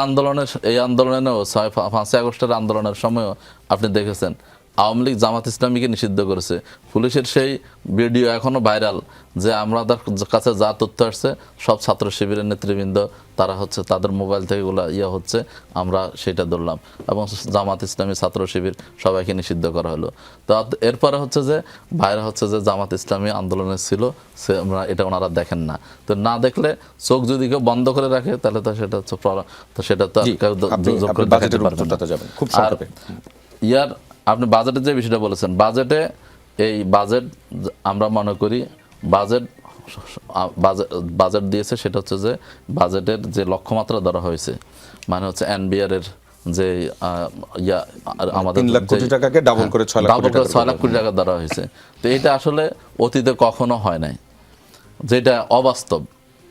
Speaker 2: আন্দোলনেও 5ই আগস্টের আন্দোলনের সময়ও আপনি দেখেছেন আওয়ামী লীগ জামাত ইসলামীকে নিষিদ্ধ করেছে। পুলিশের সেই ভিডিও এখনও ভাইরাল, যে আমাদের কাছে যা তথ্য আসছে সব ছাত্র শিবিরের নেতৃবৃন্দ তারা হচ্ছে তাদের মোবাইল থেকে এগুলো হচ্ছে, আমরা সেটা ধরলাম, এবং জামাত ইসলামী ছাত্র শিবির সবাইকে নিষিদ্ধ করা হলো। তো এরপরে হচ্ছে যে ভাইরা হচ্ছে যে জামাত ইসলামী আন্দোলনে ছিল, আমরা এটা ওনারা দেখেন না। তো না দেখলে চোখ যদি কেউ বন্ধ করে রাখে তাহলে তো সেটা হচ্ছে, তো সেটা তো
Speaker 1: খুব সংক্ষেপে।
Speaker 2: ইয়ার আপনি বাজেটের যে বিষয়টা বলেছেন, বাজেট আমরা মনে করি বাজেট দিয়েছে, সেটা হচ্ছে যে বাজেটের যে লক্ষ্যমাত্রা ধরা হয়েছে, মানে হচ্ছে এনবিআর এর যে আমাদের
Speaker 1: 3 লাখ কোটি টাকাকে ডাবল করে 6 লাখ কোটি টাকা
Speaker 2: 6 লাখ কোটি টাকা ধরা হয়েছে। তো এটা আসলে অতীতে কখনো হয় নাই, যেটা অবাস্তব,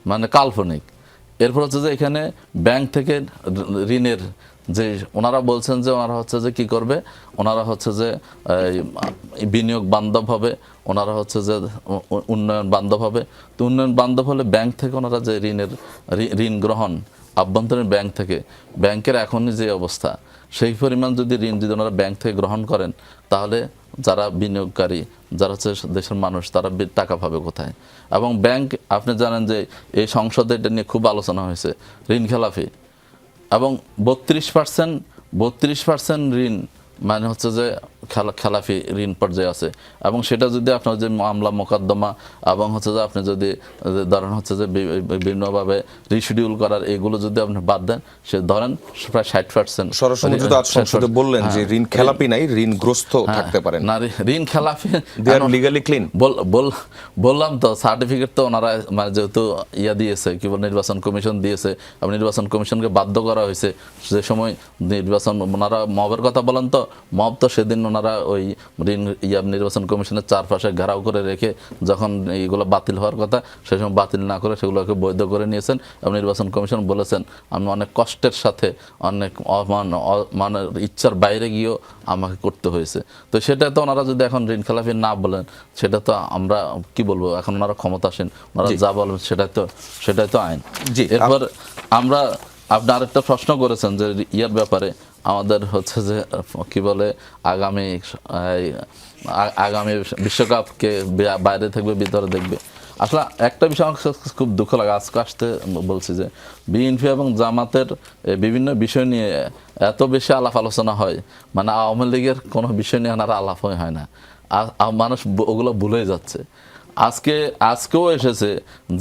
Speaker 2: মানে কাল্পনিক। এরপর হচ্ছে যে এখানে ব্যাংক থেকে ঋণের যে ওনারা বলছেন যে ওনারা হচ্ছে যে কি করবে, ওনারা হচ্ছে যে বিনিয়োগ বান্ধব হবে, ওনারা হচ্ছে যে উন্নয়ন বান্ধব হবে। তো উন্নয়ন বান্ধব হলে ব্যাংক থেকে ওনারা যে ঋণ গ্রহণ, আভ্যন্তরীণ ব্যাংক থেকে, ব্যাংকের এখনই যে অবস্থা, সেই পরিমাণ যদি ঋণ যদি ওনারা ব্যাংক থেকে গ্রহণ করেন, তাহলে যারা বিনিয়োগকারী, যারা হচ্ছে দেশের মানুষ, তারা টাকা পাবে কোথায়? এবং ব্যাংক, আপনি জানেন যে এই সংসদে এটা নিয়ে খুব আলোচনা হয়েছে, ঋণ খেলাপি, এবং 32% ঋণ মানে হচ্ছে যে খেলাফি ঋণ পর্যায়ে আছে। এবং সেটা যদি আপনার যে মামলা মোকদ্দমা এবং হচ্ছে যে আপনি যদি ধরেন হচ্ছে যে বিভিন্নভাবে রিশিডিউল করার এগুলো যদি আপনি বাদ দেন, সে ধরেন প্রায় 60%।
Speaker 1: সরাসরি যদি আজ সংসদে বললেন যে ঋণ খেলাপি নাই, ঋণগ্রস্ত থাকতে পারেন
Speaker 2: না, ঋণ খেলাপি
Speaker 1: দে আর লিগালি ক্লিন।
Speaker 2: বললাম তো, সার্টিফিকেট তো ওনারা মানে যেহেতু দিয়েছে, কি বল, নির্বাচন কমিশন দিয়েছে, এবং নির্বাচন কমিশনকে বাধ্য করা হয়েছে। যে সময় নির্বাচন, ওনারা মবের কথা বলেন, তো মব তো সেদিন ওনারা ওই নির্বাচন কমিশনের চারপাশে ঘেরাও করে রেখে যখন এইগুলো বাতিল হওয়ার কথা, সেই সময় বাতিল না করে সেগুলোকে বৈধ করে নিয়েছেন। এবং নির্বাচন কমিশন বলেছেন, আমি অনেক কষ্টের সাথে, অনেক মানে ইচ্ছার বাইরে গিয়েও আমাকে করতে হয়েছে। তো সেটা তো ওনারা যদি এখন ঋণ খেলাপি না বলেন, সেটা তো আমরা কি বলবো, এখন ওনারা ক্ষমতাসীন, ওনারা যা বলবেন সেটাই তো আইন। এরপর আপনি আরেকটা প্রশ্ন করেছেন যে ইয়ার ব্যাপারে, আমাদের হচ্ছে যে কি বলে আগামী বিশ্বকাপকে বাইরে থাকবে ভিতরে দেখবে। আসলে একটা বিষয় আমার খুব দুঃখ লাগে, আজকে আসতে বলছি যে বিএনপি এবং জামাতের বিভিন্ন বিষয় নিয়ে এত বেশি আলাপ আলোচনা হয়, মানে আওয়ামী লীগের কোনো বিষয় নিয়ে আর আলাপ হয় না, মানুষ ওগুলো ভুলে যাচ্ছে। আজকেও এসেছে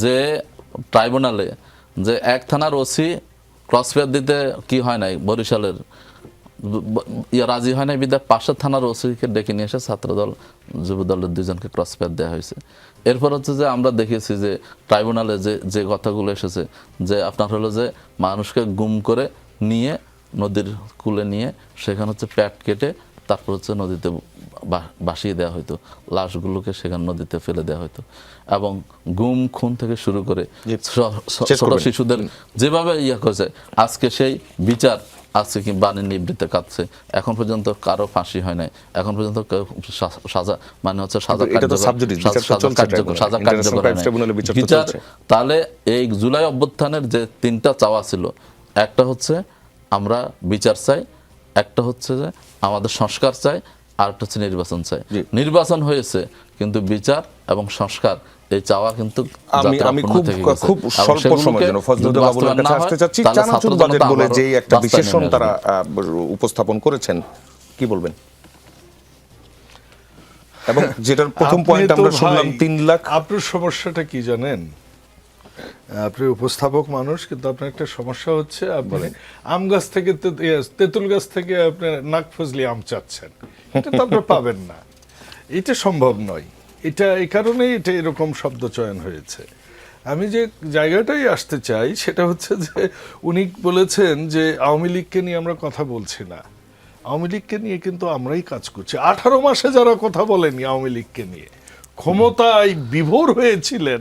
Speaker 2: যে ট্রাইব্যুনালে যে এক থানার ওসি ক্রসফেয়ার দিতে কি হয় নাই, বরিশালের রাজি হয় নাই, বিদ্যা পাশের থানার ওসিকে ডেকে নিয়ে এসে ছাত্রদল যুবদলের 2জনকে ক্রসফেয়ার দেওয়া হয়েছে। এরপর হচ্ছে যে আমরা দেখেছি যে ট্রাইব্যুনালে যে কথাগুলো এসেছে, যে আপনার হলো যে মানুষকে গুম করে নিয়ে নদীর কূলে নিয়ে সেখানে হচ্ছে প্যাট কেটে তারপর হচ্ছে নদীতে ভাসিয়ে দেওয়া হতো, লাশগুলোকে সেখানে নদীতে ফেলে দেওয়া হতো। এবং গুম খুন থেকে শুরু করে ছোট শিশুদের যেভাবে করেছে, আজকে সেই বিচার আজকে কি বাণী নিবৃত্তে কাটছে। এখন পর্যন্ত কারো ফাঁসি হয় নাই, এখন পর্যন্ত সাজা মানে হচ্ছে সাজা কার্যকর বিচার। তাহলে এই জুলাই অভ্যুত্থানের যে 3টা চাওয়া ছিল, একটা হচ্ছে আমরা বিচার চাই, একটা হচ্ছে যে আমাদের সংস্কার চাই, আর একটা হচ্ছে নির্বাচন চাই। নির্বাচন হয়েছে, কিন্তু বিচার এবং সংস্কার এই চাওয়া কিন্তু
Speaker 1: আমি খুব স্বল্প সময়ের জন্য ফজলুল বাবুর কাছে আসতে চাচ্ছি। চানাচুর বাজেট বলে যে একটা বিশেষণ তারা উপস্থাপন করেছেন, কি বলবেন? এবং যেটার প্রথম পয়েন্ট আমরা শুনলাম 3 লাখ।
Speaker 3: আপনার সমস্যাটা কি জানেন? আপনি উপস্থাপক মানুষ, কিন্তু আপনার একটা সমস্যা হচ্ছে আপনি আম গাছ থেকে তেঁতুল গাছ থেকে আপনি নাক ফজলি আম চাচ্ছেন, এটা তো আপনি পাবেন না, এটা সম্ভব নয়। এটা এই কারণেই এটা এরকম শব্দ চয়ন হয়েছে। আমি যে জায়গাটাই আসতে চাই সেটা হচ্ছে যে উনি বলেছেন যে আওয়ামী লীগকে নিয়ে আমরা কথা বলছি না। আওয়ামী লীগকে নিয়ে কিন্তু আমরাই কাজ করছি। 18 মাসে যারা কথা বলেনি আওয়ামী লীগকে নিয়ে, ক্ষমতায় বিভোর হয়েছিলেন,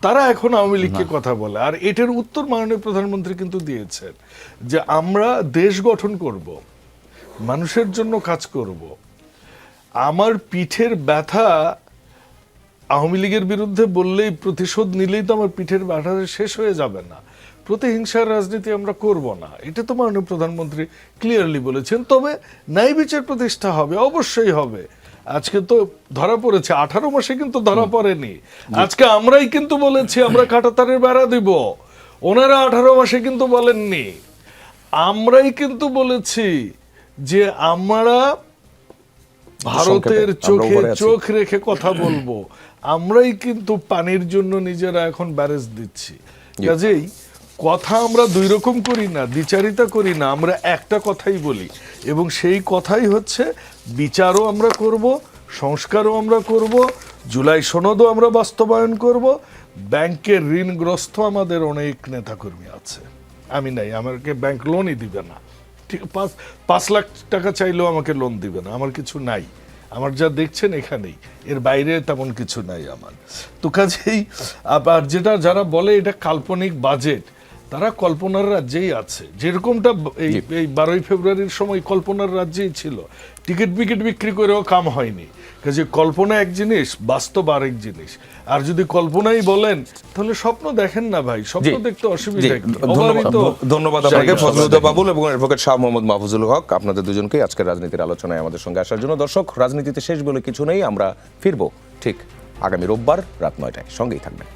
Speaker 3: তারা এখন আওয়ামী লীগকে কথা বলে। আর এটার উত্তর মাননীয় প্রধানমন্ত্রী কিন্তু দিয়েছেন যে আমরা দেশ গঠন করব, মানুষের জন্য কাজ করব। আমার পিঠের ব্যথা আওয়ামী লীগের বিরুদ্ধে বললেই, প্রতিশোধ নিলেই তো আমার পিঠের ব্যথা শেষ হয়ে যাবে না। প্রতিহিংসার রাজনীতি আমরা করব না, এটা তো মাননীয় প্রধানমন্ত্রী ক্লিয়ারলি বলেছেন। তবে ন্যায় বিচার প্রতিষ্ঠা হবে, অবশ্যই হবে। আজকে তো ধরা পড়েছে, 18 মাসে কিন্তু ধরা পড়েনি। আজকে আমরাই কিন্তু বলেছি আমরা কাঁটাতারের বেড়া দিব, ওনারা 18 মাসে কিন্তু বলেননি। আমরাই কিন্তু বলেছি যে আমরা ভারতের চোখে চোখ রেখে কথা বলবো। আমরাই কিন্তু পানির জন্য নিজেরা এখন ব্যারেজ দিচ্ছি। কাজেই কথা আমরা 2 রকম করি না, দ্বিচারিতা করি না, আমরা একটা কথাই বলি। এবং সেই কথাই হচ্ছে বিচারও আমরা করব, সংস্কারও আমরা করব, জুলাই সনদও আমরা বাস্তবায়ন করব। ব্যাংকের ঋণগ্রস্ত আমাদের অনেক নেতাকর্মী আছে, আমি নাই, আমাকে ব্যাংক লোনই দিবে না, ঠিক 5 লাখ টাকা চাইলেও আমাকে লোন দিবে না, আমার কিছু নাই, আমার যা দেখছেন এখানেই, এর বাইরে তেমন কিছু নাই আমার। তো কাজেই আবার যেটা যারা বলে এটা কাল্পনিক বাজেট, তারা কল্পনার রাজ্যেই আছে। যেরকমটা এই 12ই ফেব্রুয়ারির সময় কল্পনার রাজ্যেই ছিল, টিকিট বিক্রি করেও কাম হয়নি। কাজে কল্পনা এক জিনিস, বাস্তব আরেক জিনিস। আর যদি কল্পনাই বলেন তাহলে স্বপ্ন দেখেন না ভাই, স্বপ্ন দেখতে অসুবিধা কি?
Speaker 1: ধন্যবাদ আপনাকে ফজলুদ্দা বাবুল এবং অ্যাডভোকেট শাহ মোহাম্মদ মাহফুজুল হক, আপনাদের দুজনকেই আজকের রাজনীতির আলোচনায় আমাদের সঙ্গে আসার জন্য। দর্শক, রাজনীতিতে শেষ বলে কিছু নেই, আমরা ফিরবো ঠিক আগামী রোববার রাত 9টায়, সঙ্গেই থাকবেন।